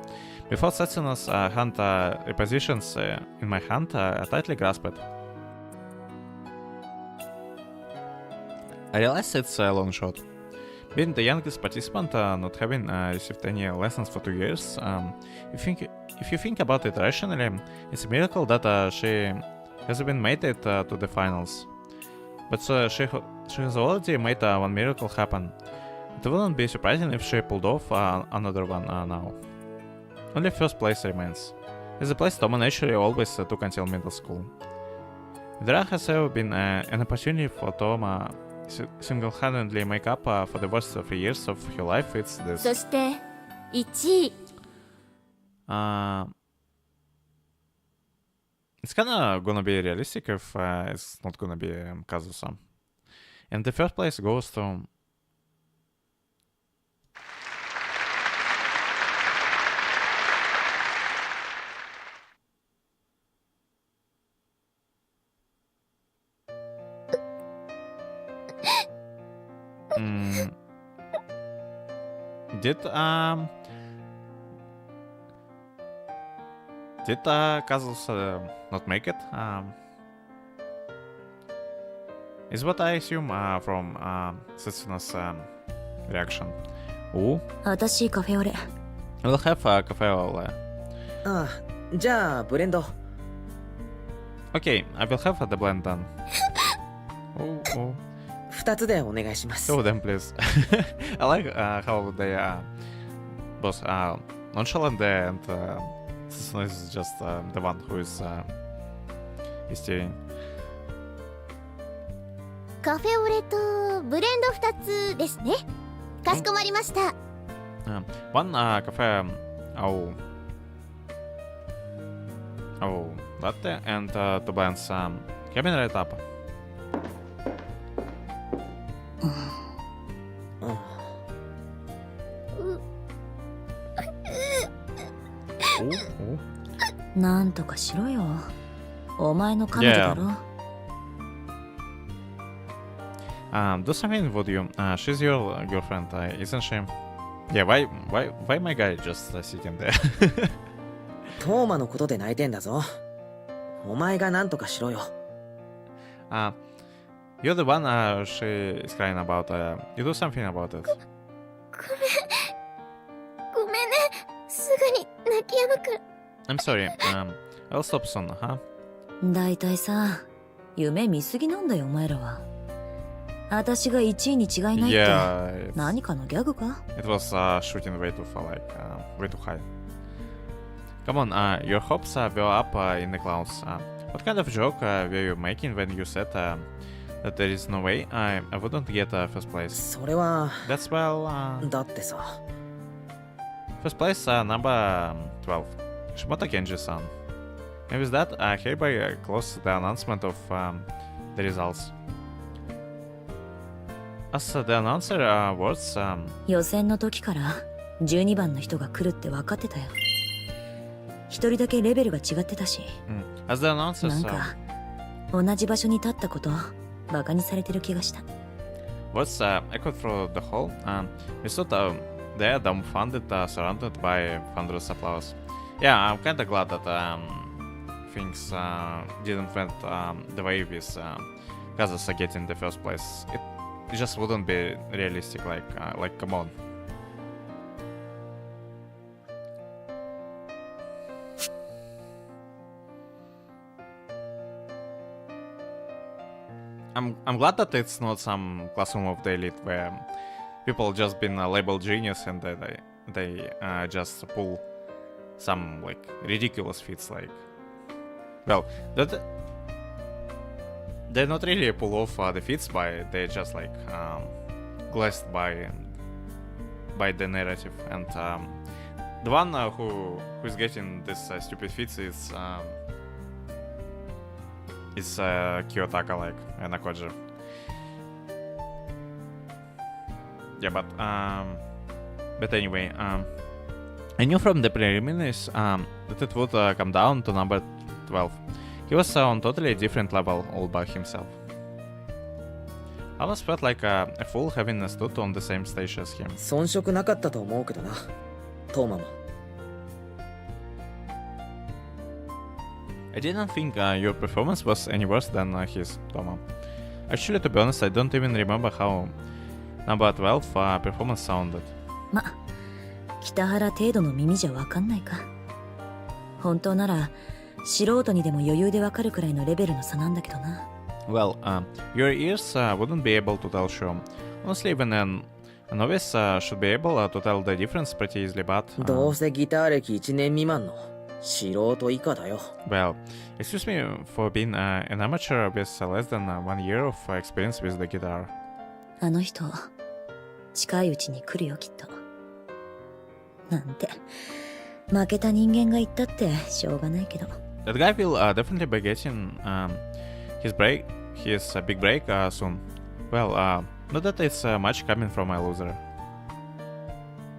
Before Setsuna's hand repositions in my hand, I tightly grasped it. I realized it's a long shot. Being the youngest participant, not having received any lessons for 2 years, if you think about it rationally, it's a miracle that she has been made it to the finals. But she has already made one miracle happen. It wouldn't be surprising if she pulled off another one now. Only first place remains. It's a place Toma naturally always took until middle school. If there has ever been an opportunity for Toma single-handedly make up for the worst 3 years of her life, it's this. そして1位 It's kinda gonna be realistic if it's not gonna be Kazusa. And the first place goes to... Did Kazusa not make it? Is what I assume from Setsuna's reaction. Ooh, 私カフェオレ we'll have cafe ole. ああ、じゃあブレンド。 Okay, I will have the blend done. Oh. 2つでお願いします。 Two of them, please. I like how they are both nonchalant there, and Setsuna is just the one who is steering. カフェオレとブレンド2つですね。かしこまりました。 One cafe, latte, and two blends. Cabin right up. うん。なんとかしろよ。お前の彼女だろ。Do something with you. She's your girlfriend, isn't she? Yeah, why my guy just sitting there? トーマのことで泣いてんだぞ。お前が何とかしろよ。You're the one she is crying about. You do something about it. ごめんね。すぐに泣き止むから。I'm sorry. I'll stop soon, huh? だいたいさ、夢見すぎなんだよお前らは。私が1位に違いないって Yeah, 何かのギャグか？ it was shooting way too far, like way too high. Come on, your hopes were up in the clouds. What kind of joke were you making when you said that there is no way I wouldn't get first place? それは、 That's well, だってさ、 first place number 12, Shimota Genji-san. And with that, hereby close the announcement of the results. As the announcer words, 予選の時から12番の人が来るって分かってたよ。一人だけレベルが違ってたし、as the announcers, なんか同じ場所に立ったことバカにされてる気がした。 words echoed through the hall. We stood there dumbfounded, surrounded by thunderous applause. Yeah, I'm kinda glad that things didn't went the way with Kazusa getting the first place. It just wouldn't be realistic, like come on. I'm glad that it's not some classroom of the elite where people just been labeled genius and they just pull some like ridiculous feats, like, well, that they not really pull off the feats by, they just like glassed by the narrative. And the one who's getting this stupid feats is Kiyotaka, like Nakoja. Yeah, but anyway, I knew from the preliminaries that it would come down to number 12. He was on totally different level all by himself. I almost felt like a fool having stood on the same stage as him. 遜色なかったと思うけどな、トーマも。I didn't think your performance was any worse than his, Toma. Actually, to be honest, I don't even remember how number 12 performance sounded. ま、北原程度の耳じゃわかんないか。本当なら素人にでも余裕でわかるくらいのレベルの差なんだけどな。Well, your ears wouldn't be able to tell sure. Honestly, even a novice should be able to tell the difference pretty easily, but... どうせギター歴1年未満の素人以下だよ。Well, excuse me for being an amateur with less than 1 year of experience with the guitar. あの人、近いうちに来るよきっと。なんて、負けた人間が言ったってしょうがないけど。That guy will definitely be getting his big break soon. Well, not that it's much coming from a loser.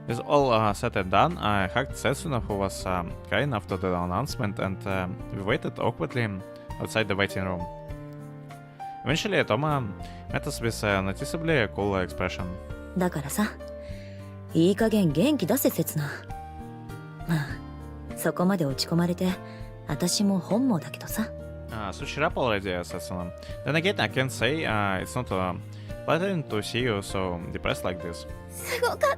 With all said and done, I hugged Setsuna, who was crying after the announcement, and we waited awkwardly outside the waiting room. Eventually, Toma met us with a noticeably cool expression. だからさ、いい加減元気出せせつな。まあ、そこまで落ち込まれて、私も本望だけどさ。So cheer up already, Setsuna. Then again, I can't say it's not flattering to see you so depressed like this. すごかった。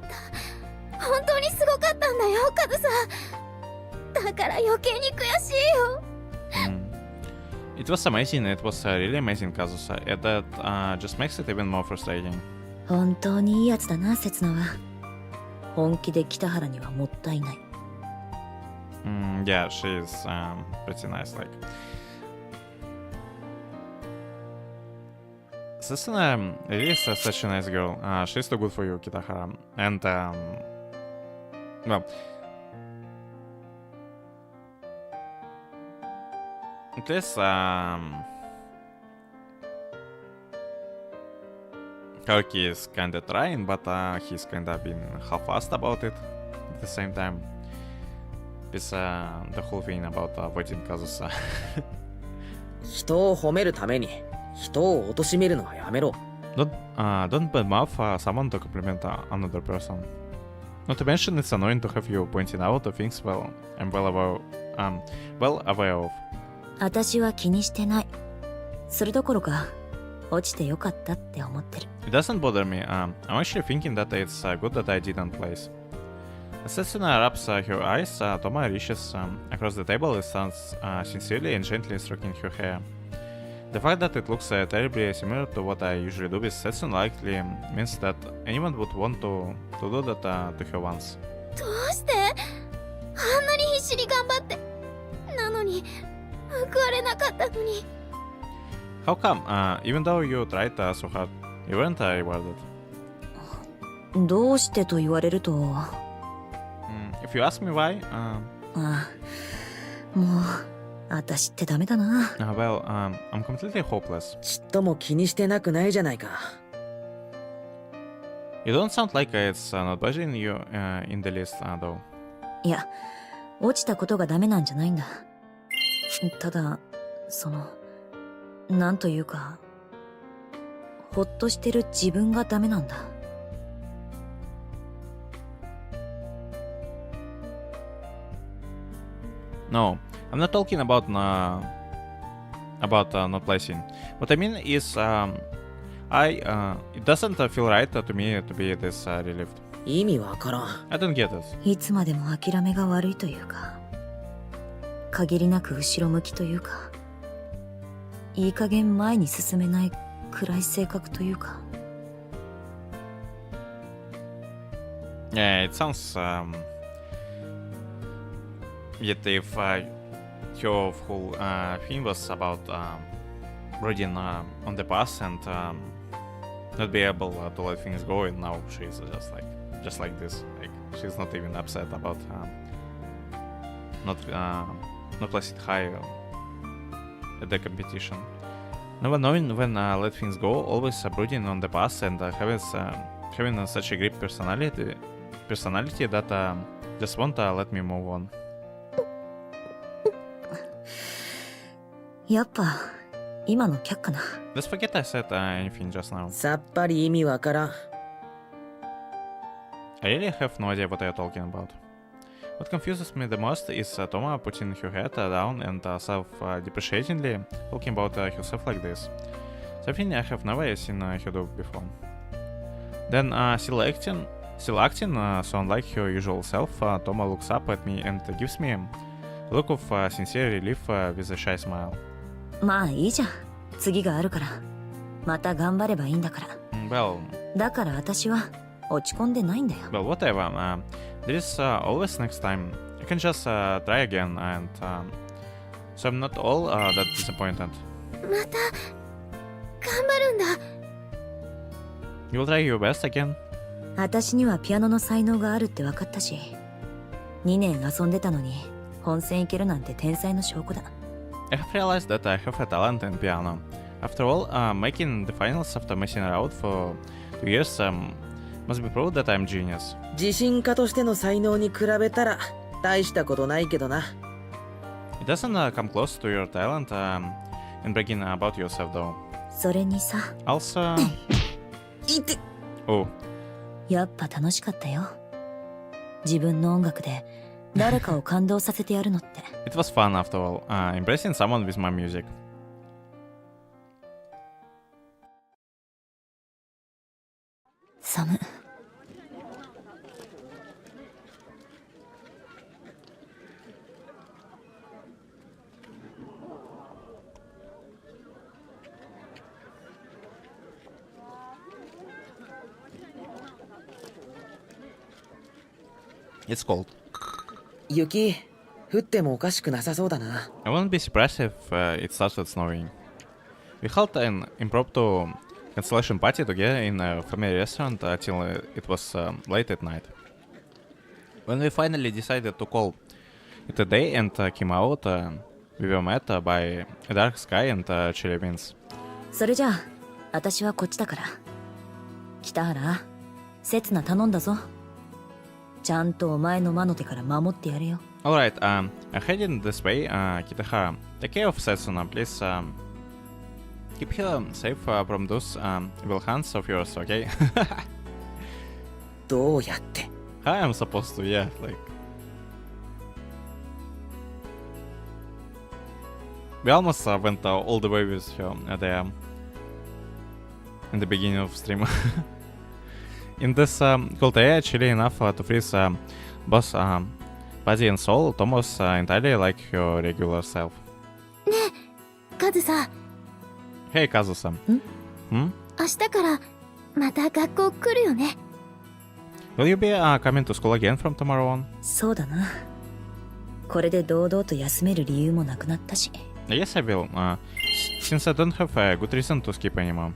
本当にすごかったんだよ、カズさん。だから余計に悔しいよ。It was amazing. It was really amazing, Kazusa. And that just makes it even more frustrating. 本当にいいやつだな、せつなは。本気で北原にはもったいない。Yeah, she's pretty nice. Like, Setsuna really is such a nice girl. She's too good for you, Kitahara. And well, at least Haruki is kinda trying, but he's kinda been half-assed about it at the same time. With the whole thing about avoiding Kazusa. 人を褒めるために人を貶めるのはやめろ。Don't badmouth someone to compliment another person. Not to mention, it's annoying to have you pointing out the things I'm well aware of. 私は気にしてない。それどころか、落ちてよかったって思ってる。It doesn't bother me. I'm actually thinking that it's good that I didn't place. As Setsuna wraps her eyes, Toma reaches across the table and stands sincerely and gently stroking her hair. The fact that it looks terribly similar to what I usually do with Setsuna likely means that anyone would want to do that to her once. どうしてあんなに必死に頑張って。なのに、報われなかったのに。How come? Even though you tried so hard, you weren't rewarded. どうしてと言われると、If you ask me why, もう、私ってダメだな。well, I'm completely hopeless. ちっとも気にしてなくないじゃないか。You don't sound like it's not budging you in the list, though. いや、落ちたことがダメなんじゃないんだ。ただ、なんというか、ほっとしてる自分がダメなんだ。No, I'm not talking about not placing. What I mean is, it doesn't feel right to me to be this relieved. 意味わからん。I don't get it. いつまでも諦めが悪いというか、限りなく後ろ向きというか、いい加減前に進めない暗い性格というか。Yeah, it sounds yet if your whole theme was about brooding on the past and not be able to let things go, and now she's just like this. Like she's not even upset about not placing high at the competition. Never knowing when let things go, always brooding on the past and having such a great personality that just won't let me move on. やっぱ今の却下な。 Let's forget I said anything just now. さっぱり意味わからん。I really have no idea what you're talking about. What confuses me the most is Toma putting her head down and self-depreciatingly talking about herself like this. Something I have never seen her do before. Then, still acting so unlike her usual self, Toma looks up at me and gives me a look of sincere relief with a shy smile. まあいいじゃん。次があるから。また頑張ればいいんだから。Well, だから私は落ち込んでないんだよ。well, whatever. There is always next time. You can just try again, and so I'm not all that disappointed. また頑張るんだ。 You will try your best again. 私にはピアノの才能があるって分かったし、2年遊んでたのに本戦行けるなんて天才の証拠だ。I have realized that I have a talent in piano. After all, making the finals after messing around for 2 years must be proof that I'm genius. 自信家としての才能に比べたら大したことないけどな。It doesn't come close to your talent in bragging about yourself, though. それにさ、 Also, いて oh, やっぱ楽しかったよ。自分の音楽で誰かを感動させてやるのって。it was fun after all, impressing someone with my music. 寒。It's cold. 雪降ってもおかしくなさそうだな。 I wouldn't be surprised if it started snowing. We held an impromptu cancellation party together in a family restaurant till it was late at night. When we finally decided to call it a day and came out, we were met by a dark sky and chilly winds. それじゃあ、私はこっちだから。北原、刹那頼んだぞ。ちゃんとお前の魔の手から守ってやれよ。Alright, I'm heading this way, Kitahara. Take care of Setsuna, please. Keep her safe from those evil hands of yours, okay? どうやって。I am supposed to, yeah, like. We almost went all the way with her in the beginning of stream. In this cult area, chilly enough to freeze both body and soul, Tom was entirely like her regular self. カズサ、 Hey, Kazusa. 明日からまた学校来るよね。 Will you be coming to school again from tomorrow on? そうだな。これで堂々と休める理由もなくなったし。Yes, I will, since I don't have a good reason to skip anymore.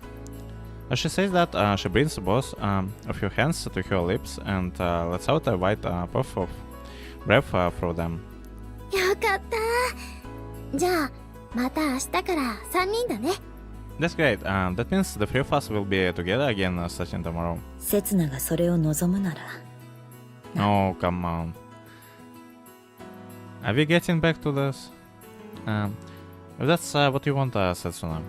She says that she brings both of your hands to her lips and lets out a white puff of breath through them. よかった。じゃあまた明日から3人だね。 That's great. That means the three of us will be together again starting tomorrow. セツナがそれを望むなら。Oh, come on. Are we getting back to this? If that's what you want, Setsuna.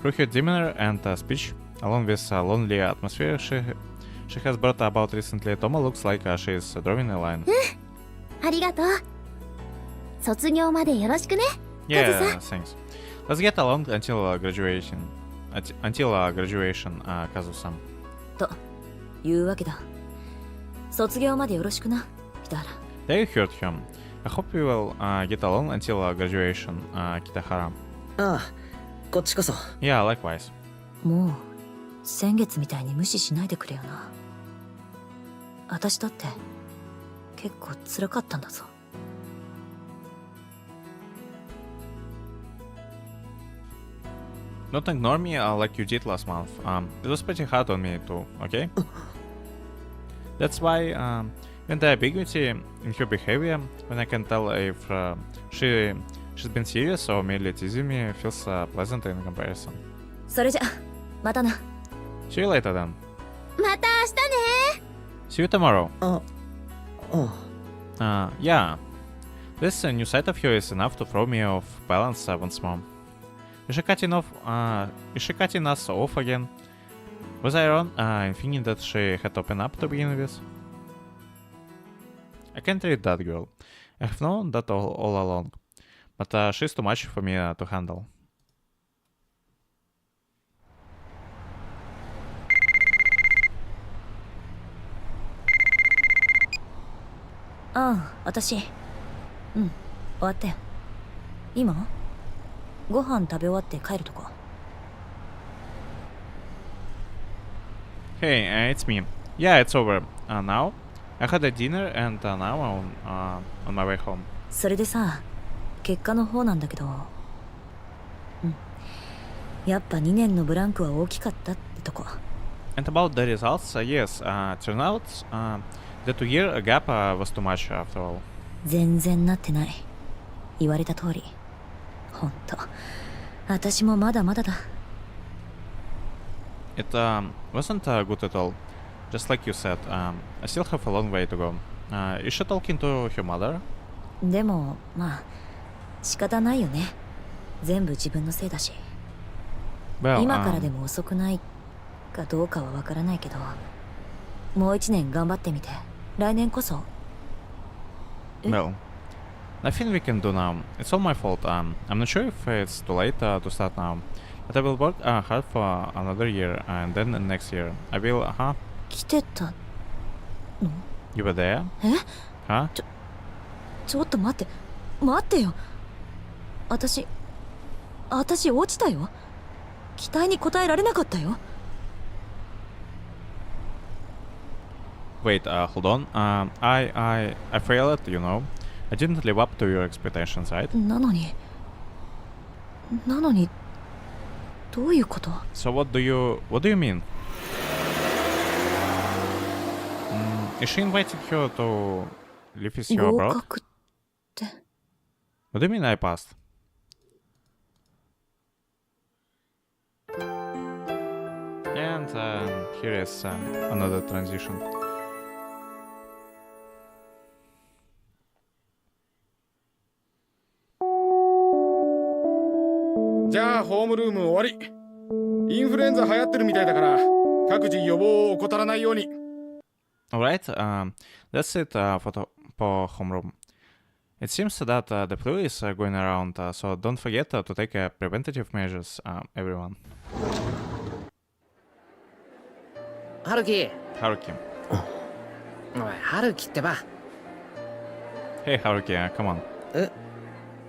Through her demeanor and speech, along with lonely atmosphere she has brought about recently, Toma looks like she is drawing a line. ありがとう。卒業までよろしくね。 Yeah, thanks. Let's get along until graduation. Until graduation, Kazusa. というわけだ。卒業までよろしくな、北原。 There you heard him. I hope we will get along until graduation, Kitahara. ああ、こっちこそ。 Yeah, likewise. もう先月みたいに無視しないでくれよな。私だって結構辛かったんだぞ。Don't ignore me like you did last month. It was pretty hard on me too, okay? That's why when the ambiguity in her behavior, when I can tell if she's been serious or merely teasing me, feels pleasant in comparison. それじゃまたな。 See you later then. また明日ね。 See you tomorrow. あ、Yeah. This new side of you is enough to throw me off balance once more. Is she cutting us off again? Was I wrong in thinking that she had opened up to begin with? I can't read that girl. I have known that all along. But she's too much for me to handle. ああ、私。うん、終わったよ。今ご飯食べ終わって帰るとこ。Hey, it's me. Yeah, it's over. Now? I had a dinner and now I'm on my way home. それでさ、結果の方なんだけど、うん、やっぱ2年のブランクは大きかったってとこ。And about the results, yes, turn out the 2-year gap was too much after all. 全然なってない。言われた通り。ほんと、私もまだまだだ。It wasn't good at all. Just like you said, I still have a long way to go. Is she talking to her mother? でも、まあ、仕方ないよね。全部自分のせいだし。Well, 今からでも遅くないかどうかはわからないけど、もう1年頑張ってみて、来年こそ。well, nothing we can do now. It's all my fault. I'm not sure if it's too late to start now. But I will work hard for another year and then next year. I will, 来てたの？ You were there? え？ Huh? ちょっと待って、待ってよ。私落ちたよ。期待に応えられなかったよ。Wait, hold on. I failed, you know. I didn't live up to your expectations, right? なのに、どういうこと？ So what do you mean? Is she inviting her to live with you 合 abroad? 格って。 What do you mean I passed? And here is another transition. じゃあホームルーム終わり。インフルエンザ流行ってるみたいだから各自予防を怠らないように。Alright, that's it for homeroom. It seems that the flu is going around, so don't forget to take preventative measures, everyone. 春樹 Haruki. おい春樹ってば Hey Haruki, come on.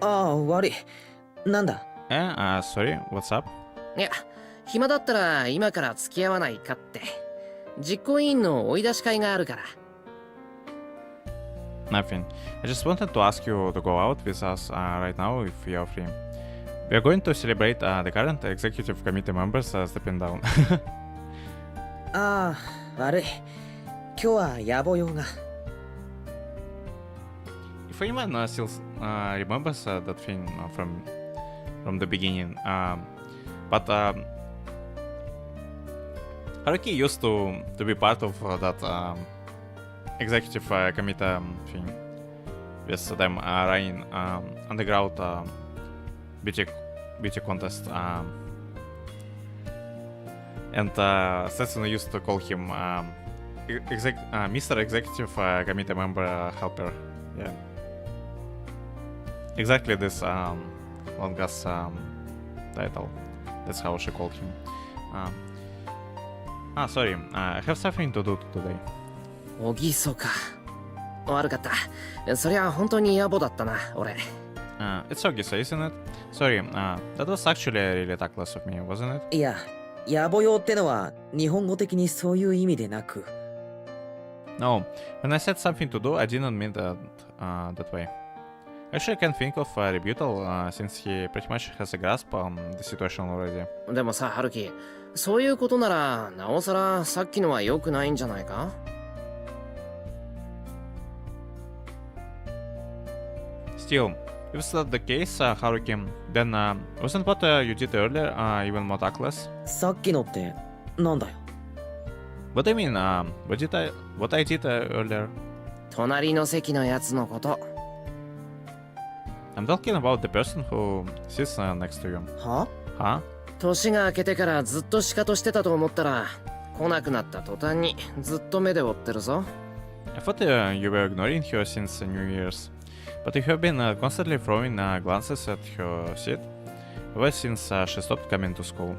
ああ、悪い。なんだ Sorry, what's up? いや暇だったら今から付き合わないかって実行委員の追い出し会があるから Nothing. I just wanted to ask you to go out with us right now if you're free. We are going to celebrate the current executive committee members stepping down. ああ、悪い。今日は野暮用が。If anyone still remembers that thing from the beginning, but Haruki used to be part of that executive committee thing with them running underground beauty contest, and Setsuna used to call him Mr. Executive Committee Member Helper. Yeah, exactly this longest title. That's how she called him. Sorry, I have something to do today. おぎそか悪かったそりゃ本当に野暮だったな俺 It's Kazusa, isn't it? Sorry, that was actually really tactless of me, wasn't it? いや、野暮用ってのは日本語的にそういう意味でなく。No, when I said something to do, I didn't mean that way. Actually, I can't think of a rebuttal since he pretty much has a grasp on the situation already. でもさ春樹そういうことならなおさらさっきのは良くないんじゃないか Still, if it's not the case, Haruki, then wasn't what you did earlier even more tactless? さっきのってなんだよ。 What do you mean, what I did earlier? 隣の席のやつのこと I'm talking about the person who sits next to you. は Huh? 年が明けてからずっとシカトしてたと思ったら来なくなった途端にずっと目で追ってるぞ I thought you were ignoring her since New Year's, but you have been constantly throwing glances at her seat ever since she stopped coming to school.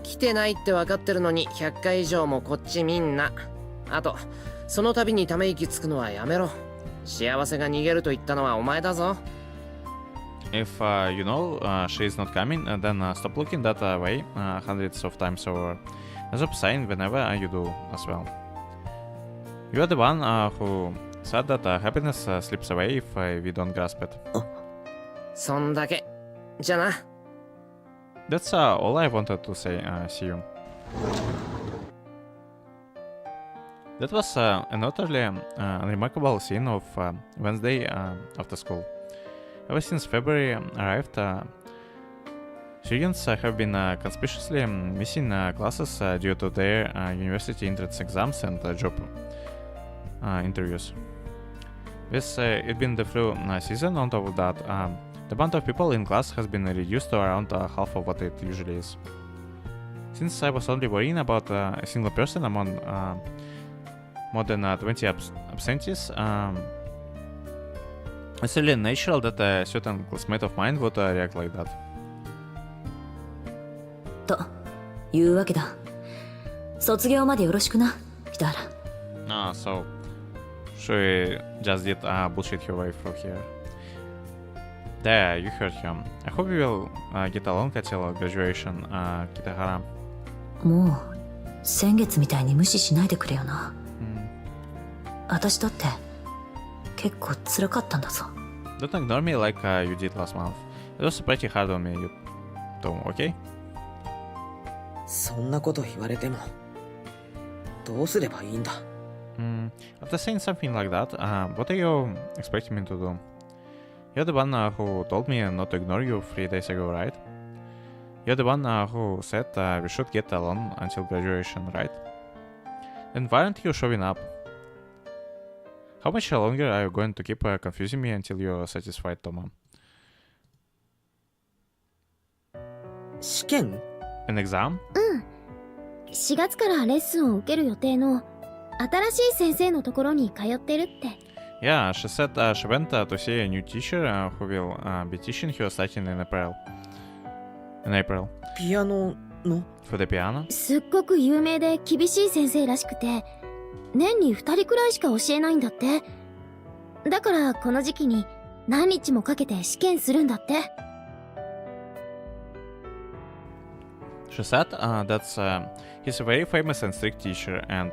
来てないって分かってるのに100回以上もこっちみんなあとその度にため息つくのはやめろ幸せが逃げると言ったのはお前だぞ If you know she is not coming, then stop looking that way hundreds of times over. Stop sighing whenever you do as well. You are the one who said that happiness slips away if we don't grasp it. そんだけじゃな That's all I wanted to say. See you. That was an utterly unremarkable scene of Wednesday after school. Ever since February arrived, students have been conspicuously missing classes due to their university entrance exams and job interviews. With it being the flu season, on top of that, the amount of people in class has been reduced to around half of what it usually is. Since I was only worrying about a single person among more than 20 absentees, it's really natural that a certain classmate of mine would react like that. というわけだ。卒業までよろしくな、北原。So she just did bullshit her way through here. There, you heard him. I hope you will get along until graduation, Kitahara. もう先月みたいに無視しないでくれよな。私だって結構辛かったんだぞ。Don't ignore me like you did last month. It was pretty hard on me, you too, okay? そんなこと言われてもどうすればいいんだ。After saying something like that, what are you expecting me to do? You're the one who told me not to ignore you 3 days ago, right? You're the one who said we should get along until graduation, right? Then why aren't you showing up? How much longer are you going to keep confusing me until you're satisfied, Toma? 試験 An exam? 4月からレッスンを受ける予定の新しい先生のところに通ってるって。Yeah, she said she went to see a new teacher who will be teaching her starting in April.ピアノの For the piano? すっごく有名で厳しい先生らしくて、年に2人くらいしか教えないんだって。だからこの時期に何日もかけて試験するんだって。She said that he's a very famous and strict teacher and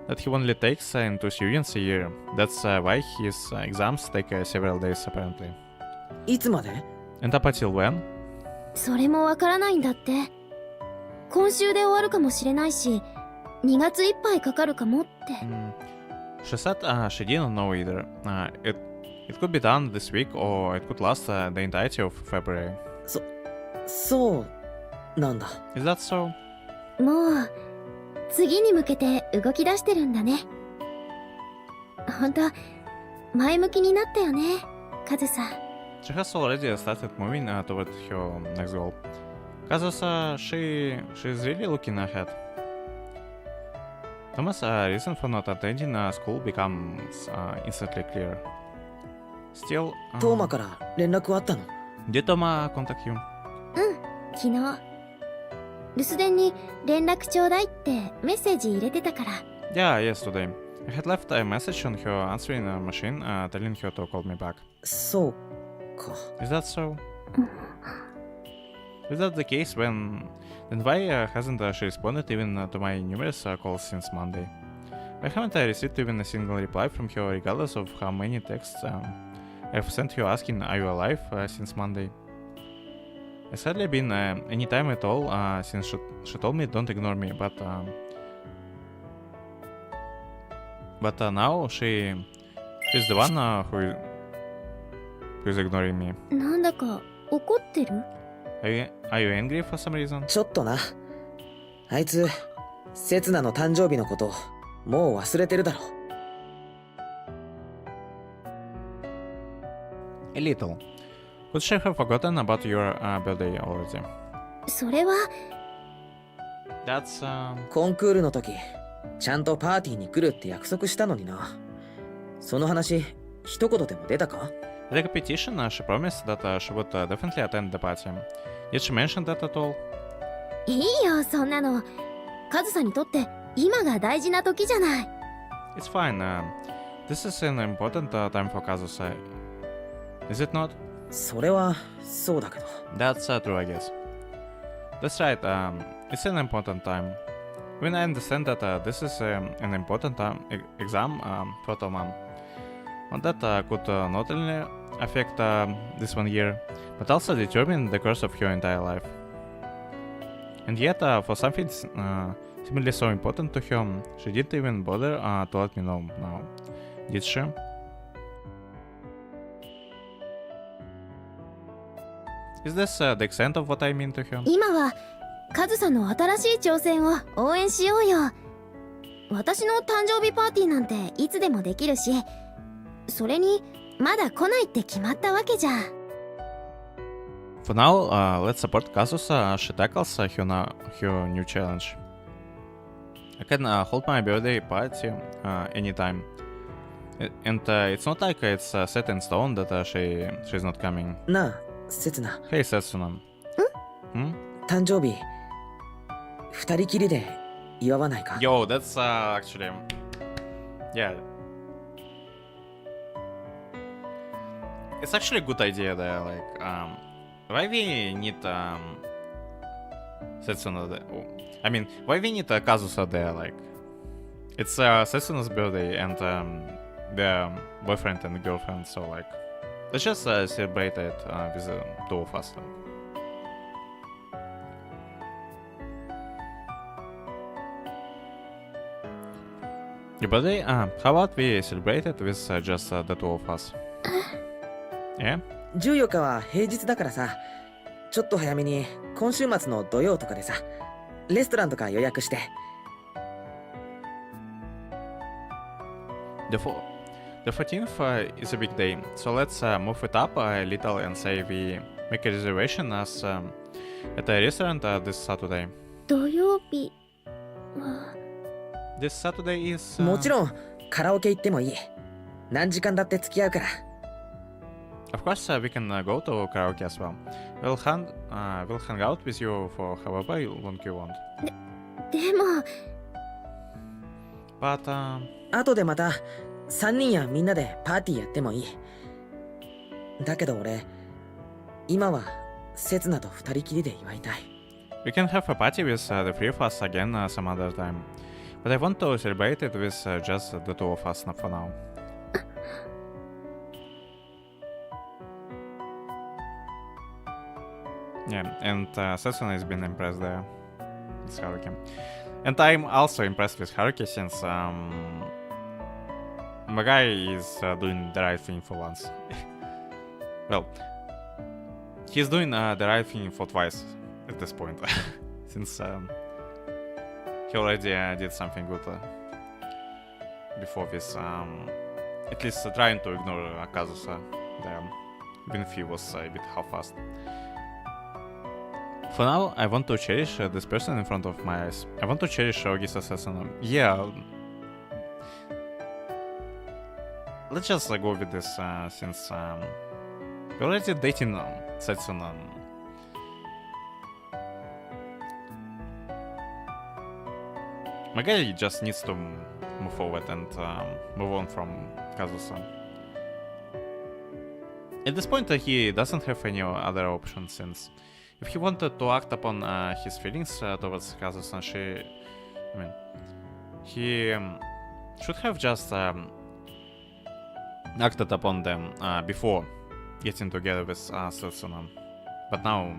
that he only takes two students a year. That's why his exams take several days apparently. いつまで And up until when? それもわからないんだって。今週で終わるかもしれないし、2月いっぱいかかるかもって。She said she didn't know either. It could be done this week or it could last the entirety of February. そうなんだ。 Is that so? もう次に向けて動き出してるんだね。ほんと前向きになったよね、カズさん。 She has already started moving toward her next goal. Kazusa, she's really looking ahead. Thomas' reason for not attending school becomes instantly clear. Still, トーマから連絡はあったの？ did Toma contact you? 昨日留守電に連絡ちょうだいってメッセージ入れてたから。 Yeah, yesterday. I had left a message on her answering machine telling her to call me back. そうか。 Is that so? Is that the case then why hasn't she responded even to my numerous calls since Monday? Why haven't I received even a single reply from her regardless of how many texts I've sent her asking are you alive since Monday? It's hardly been any time at all since she told me don't ignore me, but now she's the one who is ignoring me. なんだか怒ってる？ Are you angry for some reason? ちょっとな。あいつ、セツナの誕生日のこと、もう忘れてるだろ。A little. Could she have forgotten about your birthday already? それは That's コンクールの時、ちゃんとパーティーに来るって約束したのにな。その話、一言でも出たか？ the competition. She promised that she would definitely attend the party. Did she mention that at all? いいよ、そんなの。カズさんにとって今が大事な時じゃない。 It's fine. This is an important time for Kazusa. Is it not? それは、そうだけど。 That's true, I guess. That's right. It's an important time. When I understand that this is an important exam for Toma, one that could not only affect this 1 year, but also determine the course of your entire life. And yet, for something seemingly so important to her, she didn't even bother to let me know now. Did she? Is this the extent of what I mean to her? 今はカズさんの新しい挑戦を応援しようよ。私の誕生日パーティーなんていつでもできるし、それにまだ来ないって決まったわけじゃん。 For now, let's support Kazusa as she tackles her new challenge. I can hold my birthday party anytime. And it's not like it's set in stone that she's not coming. なあ、セツナ。 Hey, Setsuna. 誕生日、二人きりで祝わないか？ Yo, that's actually... Yeah. It's actually a good idea there, like, why we need Setsuna there? I mean, why we need Kazusa there, like, it's Setsuna's birthday and their boyfriend and girlfriend, so like, let's just celebrate it with the two of us, like. Your birthday? How about we celebrate it with just the two of us? Yeah? 14日は平日だからさ、ちょっと早めに今週末の土曜とかでさ、レストランとか予約して。The 14th is a big day, so let's move it up a little and say we make a reservation at a restaurant this Saturday. 土曜日は This Saturday is... もちろんカラオケ行ってもいい。何時間だって付き合うから。 Of course, we can go to karaoke as well. We'll hang out with you for however long you want. でも But, 後でまた3人やみんなでパーティーやってもいい。だけど俺今はセツナと二人きりで祝いたい。 we can have a party with the three of us again some other time. But I want to celebrate it with just the two of us for now. Yeah, and Setsuna has been impressed there with Haruki. And I'm also impressed with Haruki since the guy is doing the right thing for once. Well, he's doing the right thing for twice at this point, since he already did something good before this, at least trying to ignore Kazusa there, even if he was a bit half-assed. For now, I want to cherish this person in front of my eyes. I want to cherish Ogisa Setsuna. Yeah. Let's just go with this, since we're already dating Setsuna. My guy just needs to move forward and move on from Kazusa. At this point, he doesn't have any other option, since if he wanted to act upon his feelings towards Kazusa, he should have just acted upon them before getting together with Setsuna. But now,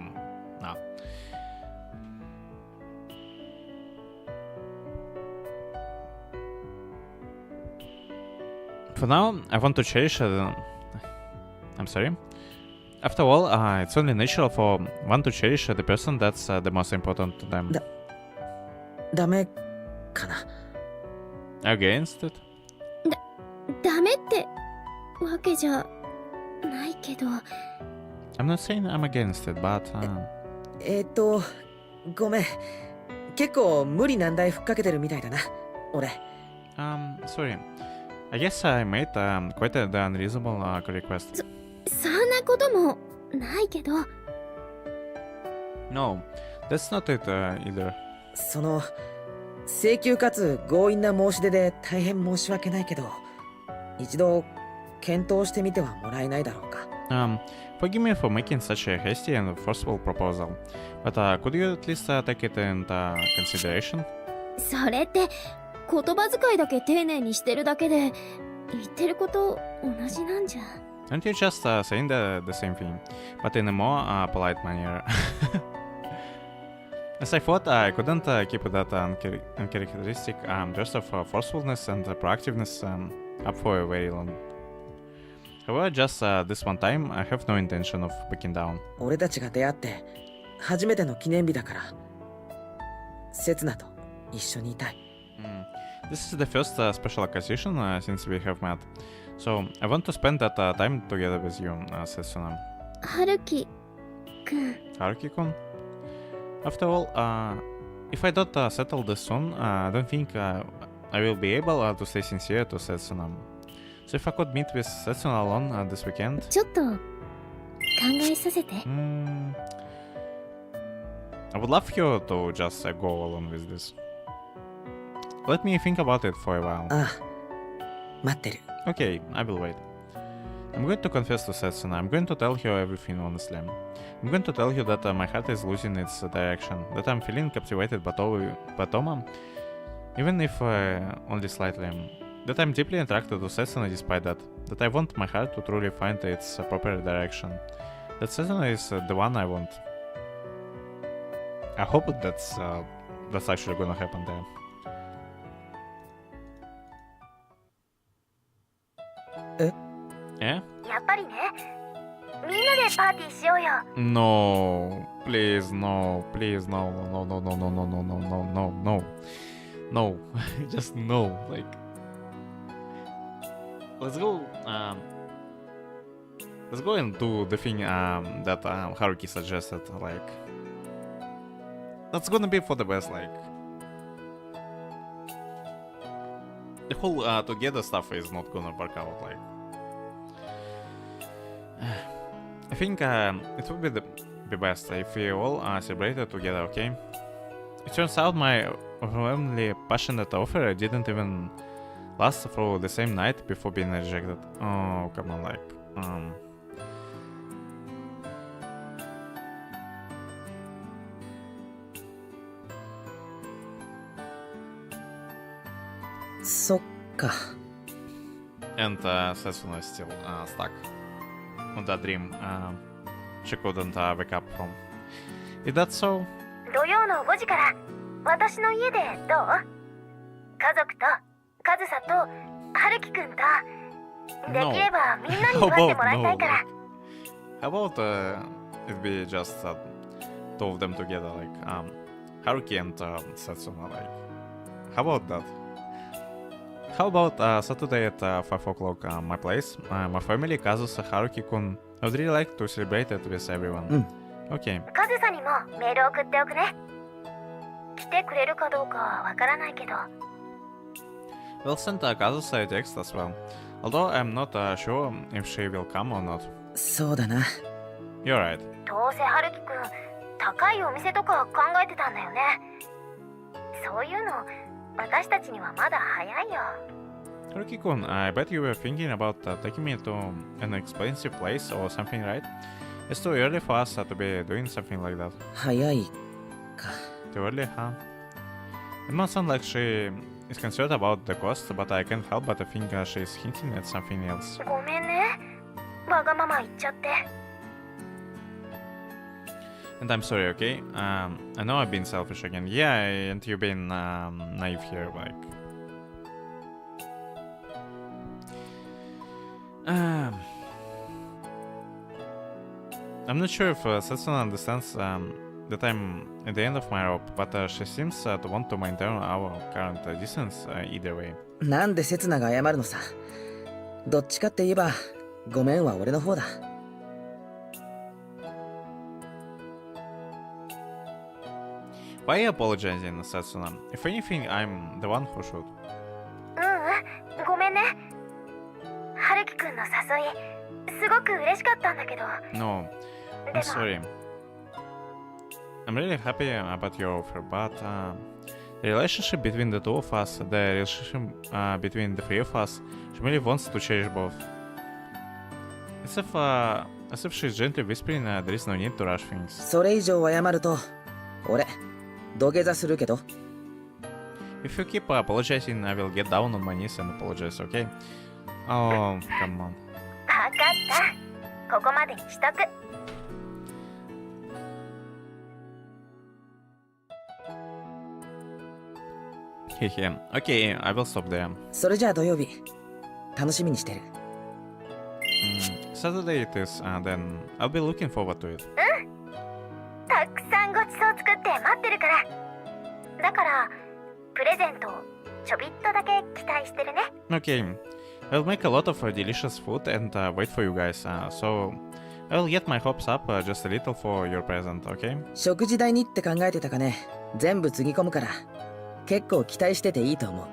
no. For now, I want to cherish I'm sorry. After all, it's only natural for one to cherish the person that's the most important to them. ダメかな。 Against it? ダメってわけじゃないけど。 I'm not saying I'm against it, but... ごめん。結構無理難題ふっかけてるみたいだな、俺。sorry. I guess I made quite an unreasonable request. そんなこともないけど。 No, that's not it either. その請求かつ強引な申し出で大変申し訳ないけど、一度検討してみてはもらえないだろうか。Forgive me for making such a hasty and forceful proposal, but could you at least take it into consideration? それって言葉遣いだけ丁寧にしてるだけで言ってること同じなんじゃ。 Aren't you just saying the same thing, but in a more polite manner? As I thought, I couldn't keep that uncharacteristic burst of forcefulness and proactiveness up for very long. However, just this one time, I have no intention of backing down. 俺たちが出会って初めての記念日だから、セツナと一緒にいたい。This is the first special occasion since we have met, so I want to spend that time together with you, Setsuna. 春樹くん。 Haruki-kun? After all, if I don't settle this soon, I don't think I will be able to stay sincere to Setsuna. So if I could meet with Setsuna alone this weekend... ちょっと考えさせて。I would love you to just go along with this. Let me think about it for a while. ああ、待ってる。 Okay, I will wait. I'm going to confess to Setsuna. I'm going to tell her everything honestly. I'm going to tell her that my heart is losing its direction, that I'm feeling captivated by Toma, even if only slightly. That I'm deeply attracted to Setsuna despite that. That I want my heart to truly find its proper direction. That Setsuna is the one I want. I hope that's actually gonna happen there. え？やっぱりね。みんなでパーティーしようよ。No, please, no, please, no, no, no, no, no, no, no, no, no, no, no, no, just no, like, let's go and do the thing that Haruki suggested, like, that's gonna be for the best, like, the whole together stuff is not gonna work out. Like, I think it would be best if we all celebrated together. Okay. It turns out my overwhelmingly passionate offer didn't even last through the same night before being rejected. Oh, come on, like,そっか。 And Setsuna is still stuck on that dream she couldn't wake up from. Is that so? 土曜の5時から私の家でどう？家族とカズサと春樹くんとできればみんなに祝ってもらいたいから。How about it be just two of them together, like Haruki and Setsuna, like, how about that? How about Saturday at 5 o'clock my place, my family, Kazusa, Haruki-kun. I would really like to celebrate it with everyone. Okay. カズサにもメール送っておくね。来てくれるかどうかわからないけど。We'll send Kazusa a text as well, although I'm not sure if she will come or not. そうだな。 You're right. どうせ春樹くん高いお店とか考えてたんだよね。そういうの私たちにはまだ早いよ。 Haruki-kun, I bet you were thinking about taking me to an expensive place or something, right? It's too early for us to be doing something like that. 早いか。 Too early, huh? It must sound like she is concerned about the cost, but I can't help but think she's hinting at something else. ごめんね。わがまま言っちゃって。 And I'm sorry, okay? I know I've been selfish again. Yeah, and you've been naive here, like... I'm not sure if Setsuna understands that I'm at the end of my rope, but she seems to want to maintain our current distance either way. なんで刹那が謝るのさ。どっちかって言えば、ごめんは俺の方だ。Why are you apologizing, Setsuna? If anything, I'm the one who should. ごめんね。春樹くんの誘い、すごく嬉しかったんだけど。 No, I'm sorry. I'm really happy about your offer, but the relationship between the two of us, the relationship between the three of us, she really wants to change both. As if she's gently whispering there is no need to rush things. それ以上謝ると、俺、土下座するけど。 If you keep apologizing, I will get down on my knees and apologize, okay? Oh, come on. わかった。ここまでにしとく。 Hehe. Okay, I will stop there. それじゃあ土曜日、楽しみにしてる。Saturday it is, then I'll be looking forward to it. たくさんごちそう作って待ってるから。だから、プレゼントちょびっとだけ期待してるね。 Okay, I'll make a lot of delicious food and wait for you guys, so I'll get my hopes up just a little for your present, okay? 食事代にって考えてたかね。全部つぎ込むから、結構期待してていいと思う。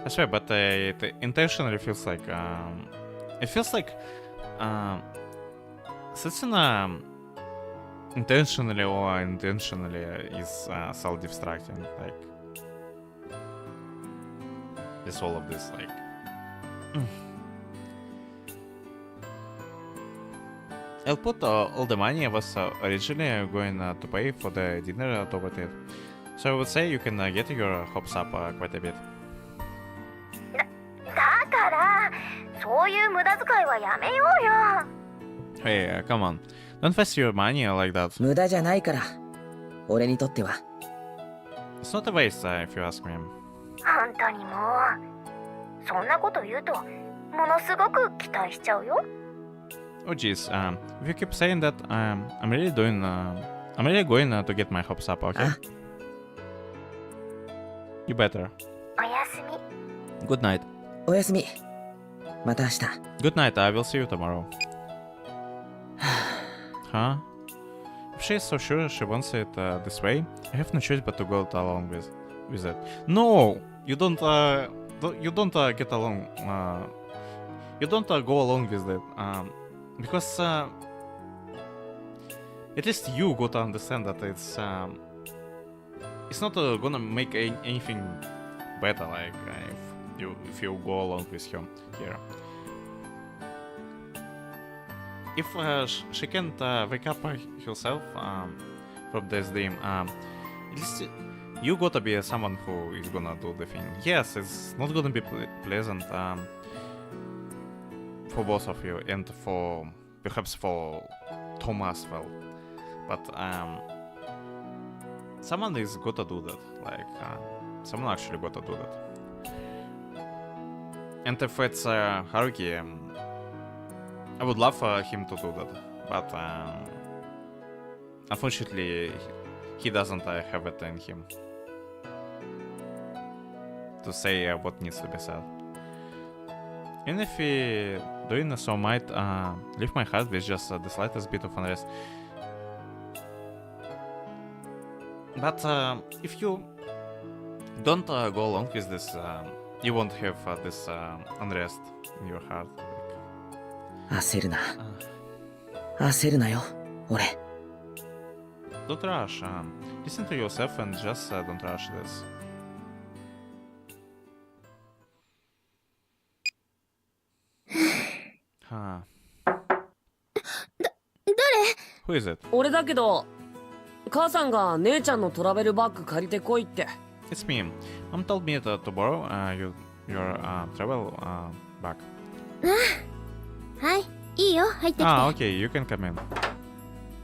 I swear, but it intentionally feels like, it feels like, Setsuna intentionally or unintentionally is self-destructing, like, this all of this, like, I'll put all the money I was originally going to pay for the dinner toward it, so I would say you can get your hopes up quite a bit. だから、そういう無駄遣いはやめようよ。 Hey, come on. Don't waste your money like that. 無駄じゃないから、俺にとっては。 It's not a waste, if you ask me. 本当にもう、そんなこと言うと、ものすごく期待しちゃうよ。 Oh jeez, if you keep saying that, I'm really going to get my hopes up, okay? You better. おやすみ。 Good night. おやすみ。また明日。 Good night, I will see you tomorrow. Huh? If she is so sure she wants it this way, I have no choice but to go along with it. No! You don't you don't get along. You don't go along with that. Because at least you got to understand that it's not gonna make anything better. Like if you go along with her here. If she can't wake up herself from this dream, at least you gotta be someone who is gonna do the thing. Yes, it's not gonna be pleasant for both of you and for perhaps for Tom as well. But someone is gotta do that. Like someone actually gotta do that. And if it's Haruki, I would love for him to do that, but unfortunately, he doesn't have it in him to say what needs to be said. And if he doing so might leave my heart with just the slightest bit of unrest. But if you don't go along with this, you won't have this unrest in your heart. 焦るな。焦るなよ、俺。Don't rush. Listen to yourself and just don't rush this. Huh. 誰？ Who is it? 俺だけど、母さんが姉ちゃんのトラベルバッグ借りてこいって。It's me. Mom told me to borrow your travel bag. はい、いいよ、入ってきて。Okay, you can come in.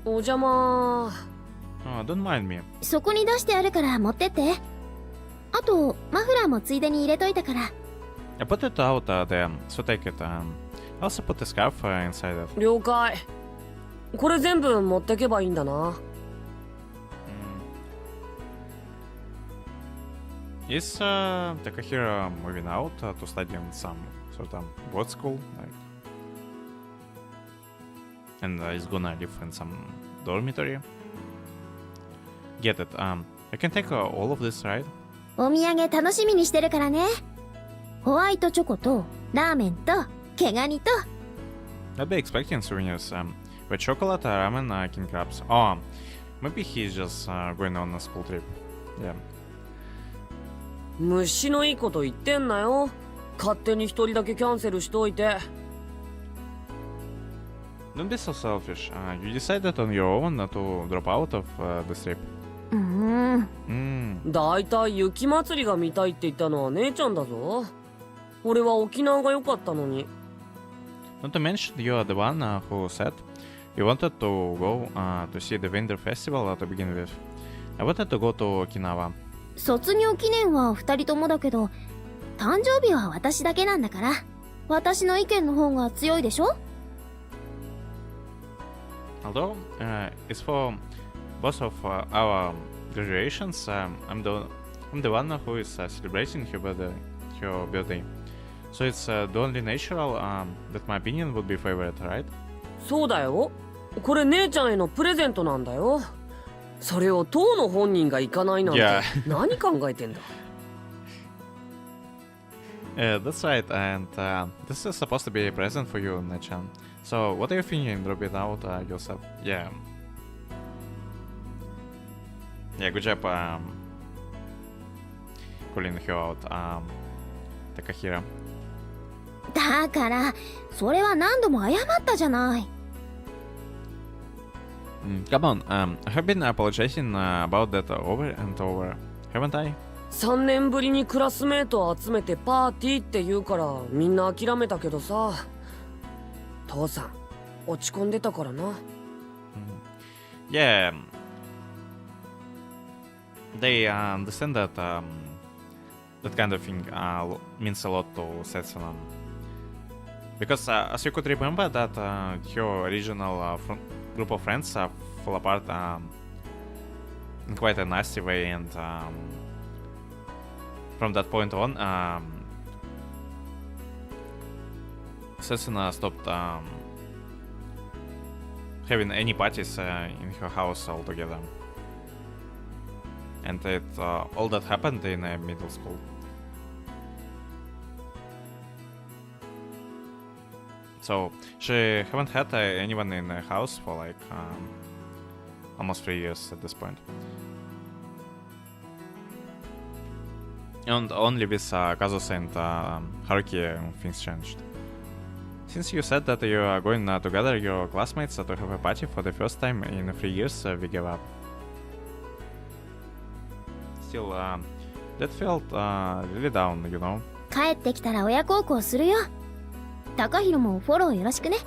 お邪魔。Don't mind me. そこに出してあるから持ってって。あと、マフラーもついでに入れといたから。I put it out there, so take it. I also put the scarf inside it. 了解。これ全部持ってけばいいんだな。Is Takahiro moving out to study in some sort of board school? Like, and is gonna live in some dormitory? Get it. I can take all of this, right? お土産楽しみにしてるからね。ホワイトチョコとラーメンと毛ガニと。I'd be expecting souvenirs. With chocolate, ramen, king crabs. Oh, maybe he's just going on a school trip. Yeah. 虫のいいこと言ってんなよ。勝手に一人だけキャンセルしといて。Don't be so selfish. You decided on your own to drop out of this trip. だいたい雪祭りが見たいって言ったのは姉ちゃんだぞ。俺は沖縄が良かったのに。Not to mention, you are the one who said you wanted to go to see the winter festival to begin with. I wanted to go to Okinawa. 卒業記念は2人ともだけど、誕生日は私だけなんだから、私の意見の方が強いでしょ？ Although it's for both of our graduations, I'm the one who is celebrating her birthday. So it's only natural that my opinion would be favorite, right? そうだよ。これ姉ちゃんへのプレゼントなんだよ。それを当の本人が行かないなんて何考えてんだ。That's right, and this is supposed to be a present for you, Nechan. So, what are you thinking? Drop it out yourself. Yeah. Yeah, good job calling her out, Takahiro. だから、それは何度も謝ったじゃない。Come on, I have been apologizing about that over and over, haven't I? 3年ぶりにクラスメートを集めてパーティーって言うからみんな諦めたけどさ。父さん、落ち込んでたからな。Yeah. They understand that that kind of thing means a lot to Setsuna. Because as you could remember that her original group of friends fall apart in quite a nasty way, and from that point on, Setsuna stopped having any parties in her house altogether. And all that happened in middle school. So she haven't had anyone in the house for like almost 3 years at this point. And only with Kazusa and Haruki things changed. Since you said that you are going together, your classmates, to have a party for the first time in 3 years, we gave up. Still, that felt really down, you know. 帰ってきたら親孝行するよ。高弘もフォローよろしくね。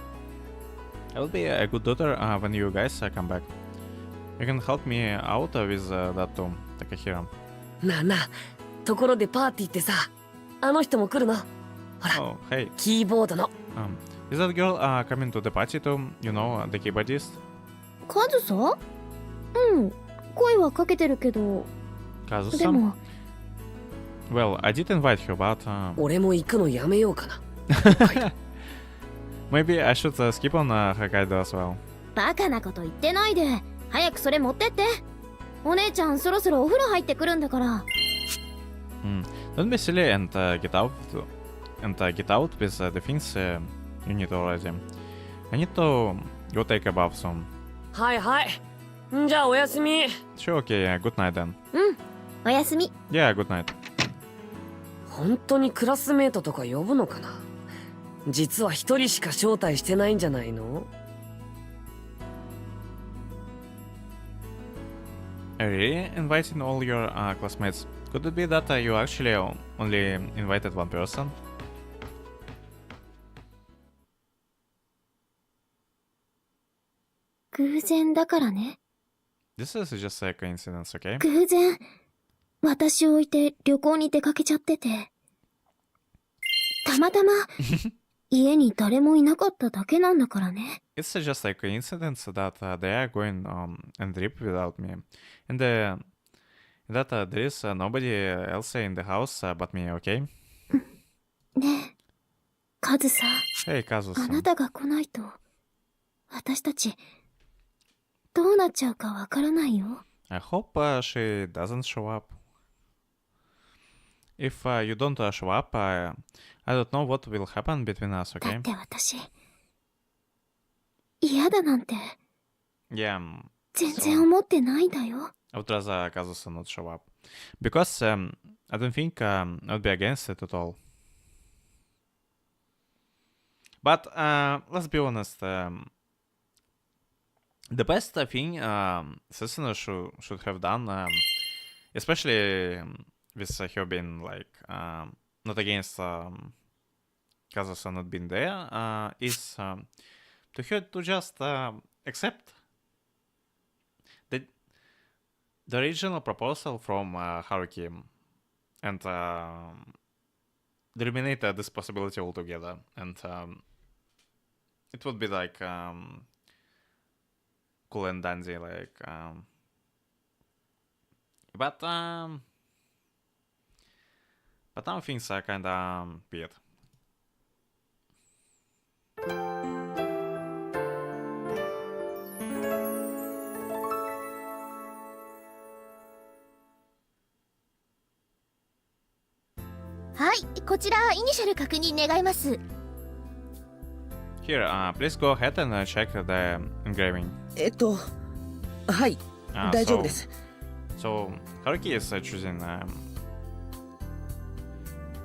I will be a good daughter when you guys come back. You can help me out with that too, Takahiro. なあなあ、ところでパーティーってさ、あの人も来るの？ほら、 Oh, hey. キーボードの。Is that girl coming to the party too? You know, the keyboardist? カズサ？うん、声はかけてるけど。で Kazusa? も、 Well, I did invite her, but 俺も行くのやめようかな。maybe I should skip on Hokkaido as well. バカなこと言ってないで。早くそれ持ってって。お姉ちゃんそろそろお風呂入ってくるんだから。Don't be silly and get out with the things you need already. I need to go take a bath soon. はいはい。じゃあおやすみ。 Sure, okay, good night then. うん、おやすみ。 Yeah, good night. 本当にクラスメートとか呼ぶのかな？実は一人しか招待してないんじゃないのReally? Inviting all your classmates? Could it be that you actually only invited one person? 偶然だからね。 This is just a coincidence, okay? 偶然。私を置いて旅行に出かけちゃってて。たまたま家に誰もいなかっただけなんだからね。 It's just a coincidence that they are going on a trip without me. And that there is nobody else in the house but me, okay? ねえ、カズさ、 Hey, あ Kazusa. なたが来ないと、私たち、どうなっちゃうかわからないよ。 I hope she doesn't show up. If you don't show up, I don't know what will happen between us, だっ okay? て私、嫌だなんて Yeah, 全然思ってないんだよ。 I would rather Kazusa not show up. Because I don't think I would be against it at all. But let's be honest, the best thing Susanoo should have done, especially with her being like not against Kazusa not being there, is to her to just accept the original proposal from Haruki and eliminate this possibility altogether. And it would be like cool and dandy, like. But now things are kinda weird.はい、こちらイニシャル確認願います。 Here, please go ahead and check the engraving. はい、大丈夫です。 So Haruki is choosing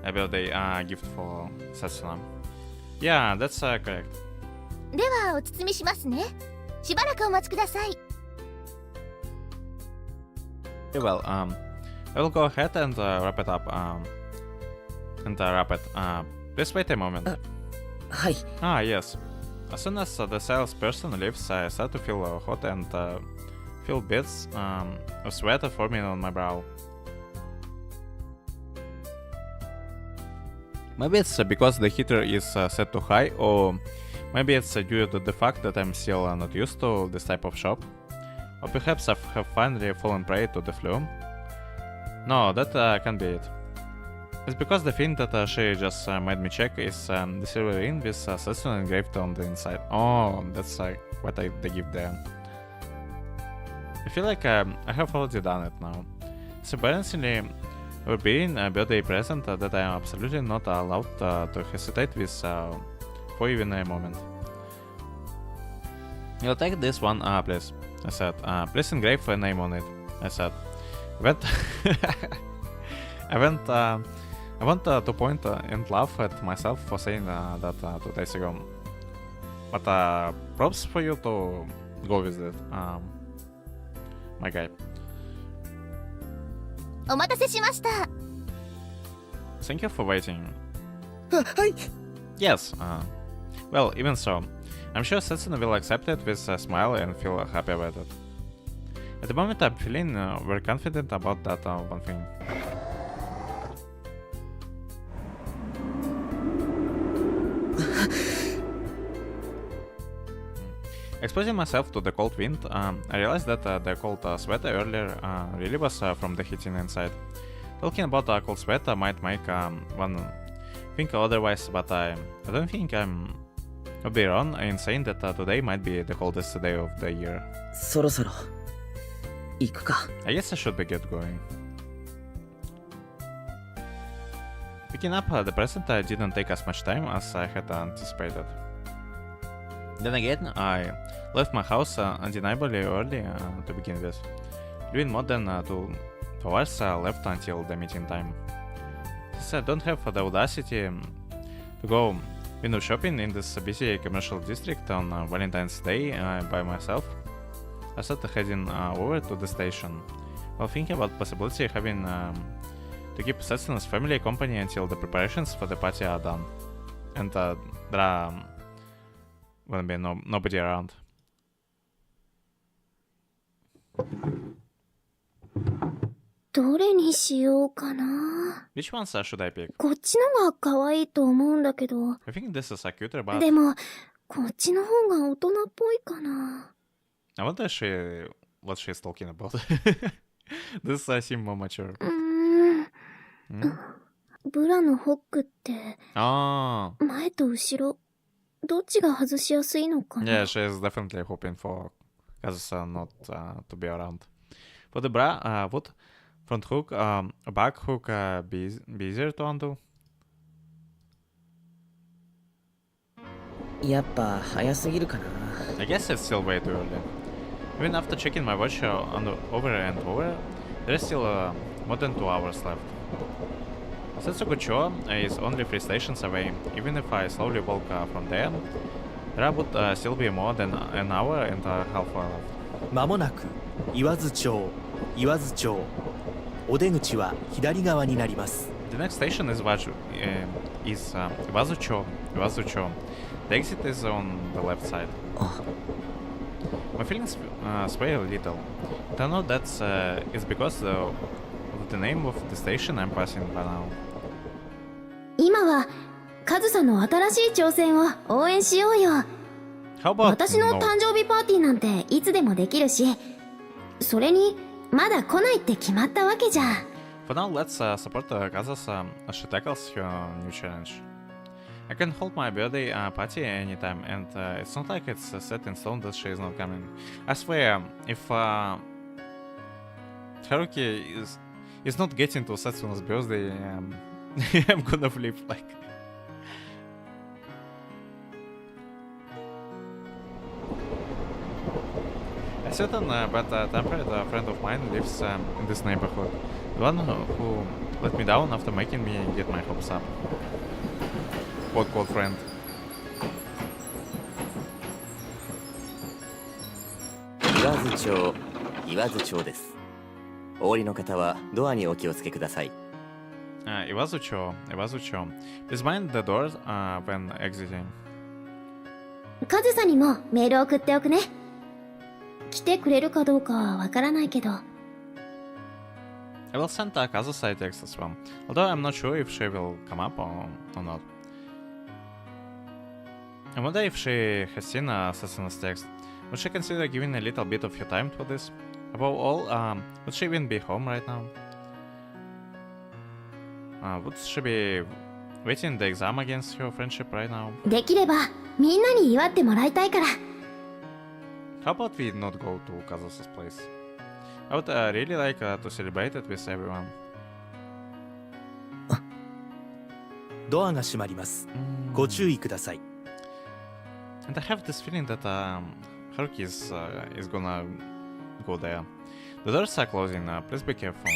a birthday gift for Setsuna. Yeah, that's correct. ではお包みしますね。しばらくお待ちください。 Okay, well, I will go ahead and wrap it up. And wrap it. Please wait a moment. はい。 Yes. As soon as the salesperson leaves, I start to feel hot and feel bits of sweat forming on my brow. Maybe it's because the heater is set too high, or maybe it's due to the fact that I'm still not used to this type of shop. Or perhaps I have finally fallen prey to the flu. No, that can't be it. It's because the thing that she just made me check is the silver ring with Setsuna engraved on the inside. Oh, that's what they give there. I feel like I have already done it now. It's embarrassingly being a birthday present that I am absolutely not allowed to hesitate with for even a moment. You'll take this one, please. I said. Please engrave a name on it. I said. I want to point and laugh at myself for saying that 2 days ago. But props for you to go with it, my guy. お待たせしました。 Thank you for waiting. はい。 Yes. Well, even so, I'm sure Setsuna will accept it with a smile and feel happy about it. At the moment, I'm feeling very confident about that one thing. Exposing myself to the cold wind, I realized that the cold sweat earlier really was from the heating inside. Talking about cold sweat might make one think otherwise, but I don't think I'll be wrong in saying that today might be the coldest day of the year. そろそろ行くか。 I guess I should be get going. Picking up the present didn't take as much time as I had anticipated. Then again, I left my house undeniably early to begin with, leaving more than 2 hours left until the meeting time. Since I don't have the audacity to go window shopping in this busy commercial district on Valentine's Day by myself, I started heading over to the station, while thinking about possibility of having to keep Setsuna's family company until the preparations for the party are done, and there will be nobody around. どれにしようかな。 Which ones should I pick? こっちのが可愛いと思うんだけど。 I think this is cuter, but でも、こっちの方が大人っぽいかな。 I wonder what she's talking about. This seems more mature. ブラのホックって、 Ah, 前と後ろ、どっちが外しやすいのかな。 yeah, she is definitely hoping for Kazusa not to be around. For the bra, would front hook, back hook be easier to undo? やっぱ早すぎるかな。 I guess it's still way too early. Even after checking my watch over and over, there is still more than 2 hours left. Setsugucho is only 3 stations away. Even if I slowly walk from there would still be more than an hour and a half left. まもなく言わず町。お出口は左側になります。 The next station is Iwazucho. The exit is on the left side. My feelings sway a little. I know that's it's because of the name of the station I'm passing by now. 今は、カズさんの新しい挑戦を応援しようよ。 How about 私の誕生日パーティーなんていつでもできるし、それに、まだ来ないって決まったわけじゃん。 For now, let's support Kazusa as she tackles her new challenge. I can hold my birthday party anytime, and it's not like it's set in stone that she is not coming. I swear, if Haruki is not getting to Setsuna's birthday, I'm gonna flip like. A certain but tempered friend of mine lives in this neighborhood. The one who let me down after making me get my hopes up. Quote friend. 言わず町です。お降りの方はドアにお気をつけください。Iwazucho. Please mind the doors when exiting. カズさんにもメール送っておくね。来てくれるかどうかはわからないけど。 I will send Kazusa a text as well, although I'm not sure if she will come up or not. I wonder if she has seen Sasuna's text. Would she consider giving a little bit of her time to this? Above all, would she even be home right now? Would she be waiting the exam against her friendship right now? できればみんなに祝ってもらいたいから。 How about we not go to Kazusa's place? I would really like to celebrate it with everyone. ドアが閉まります。ご注意ください。And I have this feeling that Haruki is gonna go there. The doors are closing. Please be careful.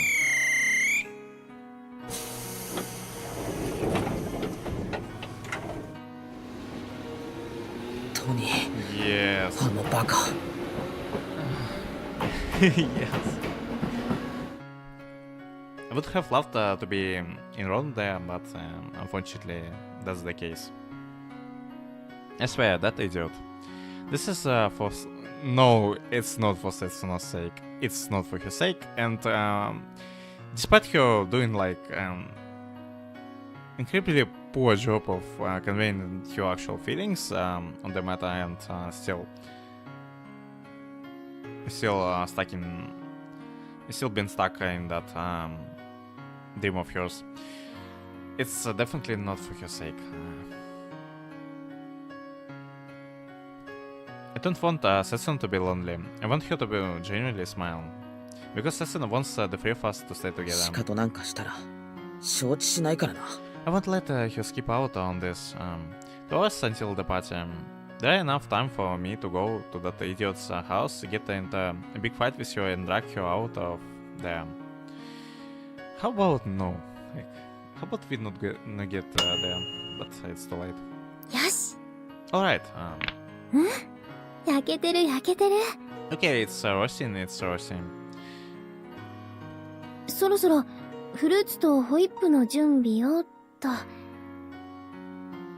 Tony. Yes. あのバカ。Yes. I would have loved to be enrolled there, but unfortunately, that's the case. I swear, that idiot. This is for... No, it's not for Setsuno's sake. It's not for her sake, and despite her doing like incredibly poor job of conveying her actual feelings on the matter, and still been stuck in that dream of hers. It's definitely not for her sake. I don't want Setsuno to be lonely. I want her to be genuinely smile. Because Setsuno wants the three of us to stay 仕 together. 方なんかしたら承知しないからな。 I won't let her skip out on this. 2 hours until the party. There are enough time for me to go to that idiot's house, get into a big fight with her and drag her out of there. How about no? Like, how about we not get there? But it's too late. よし Alright. 焼けてる焼けてる Okay, it's roasting, it's roasting. そろそろフルーツとホイップの準備をと。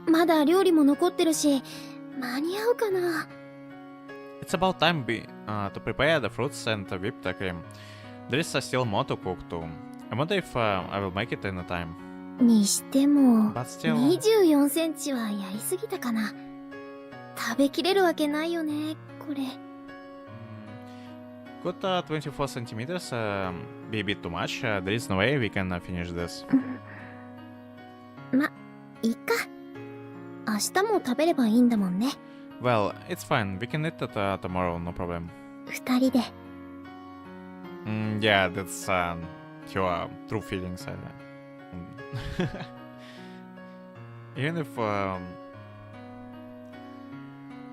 まだ料理も残ってるし間に合うかな。 It's about time to prepare the fruits and whipped cream. There is still more to cook too. I wonder if I will make it in a time. にしても But still... 24センチはやりすぎたかな。食べきれるわけないよねこれ。Could 24 centimeters be a bit too much? There is no way we can finish this. ま、いいか。明日も食べればいいんだもんね。 Well, it's fine. We can eat it tomorrow, no problem. 二人で。Yeah, that's your true feelings. Even if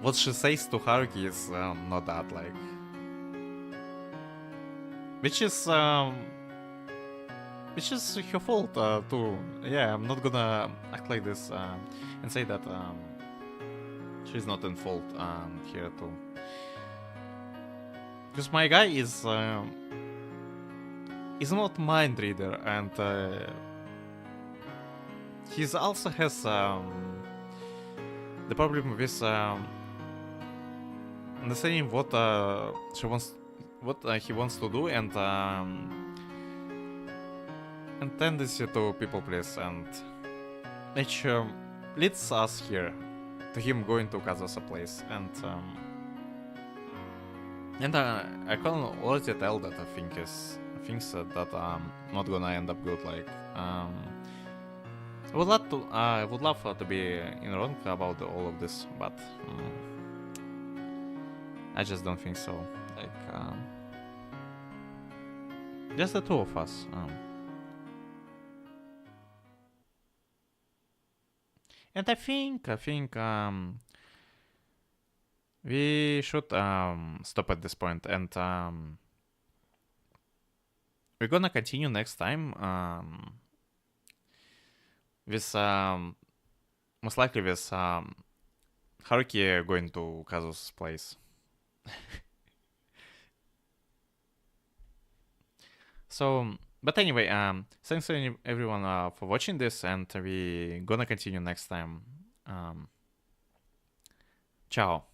what she says to Haruki is not that like, which is her fault too. Yeah, I'm not gonna act like this and say that she's not in fault here too. Because my guy is not mind reader, and he also has the problem with understanding what he wants to do, and tendency to people please, and which leads us here to him going to Kazusa place, and I can already tell that things that not gonna end up good. Like I would love to be in wrong about all of this, but I just don't think so. Like just the two of us. And I think we should stop at this point, and we're gonna continue next time with most likely with Haruki going to Kazu's place. So, but anyway, thanks everyone for watching this, and we gonna continue next time. Ciao.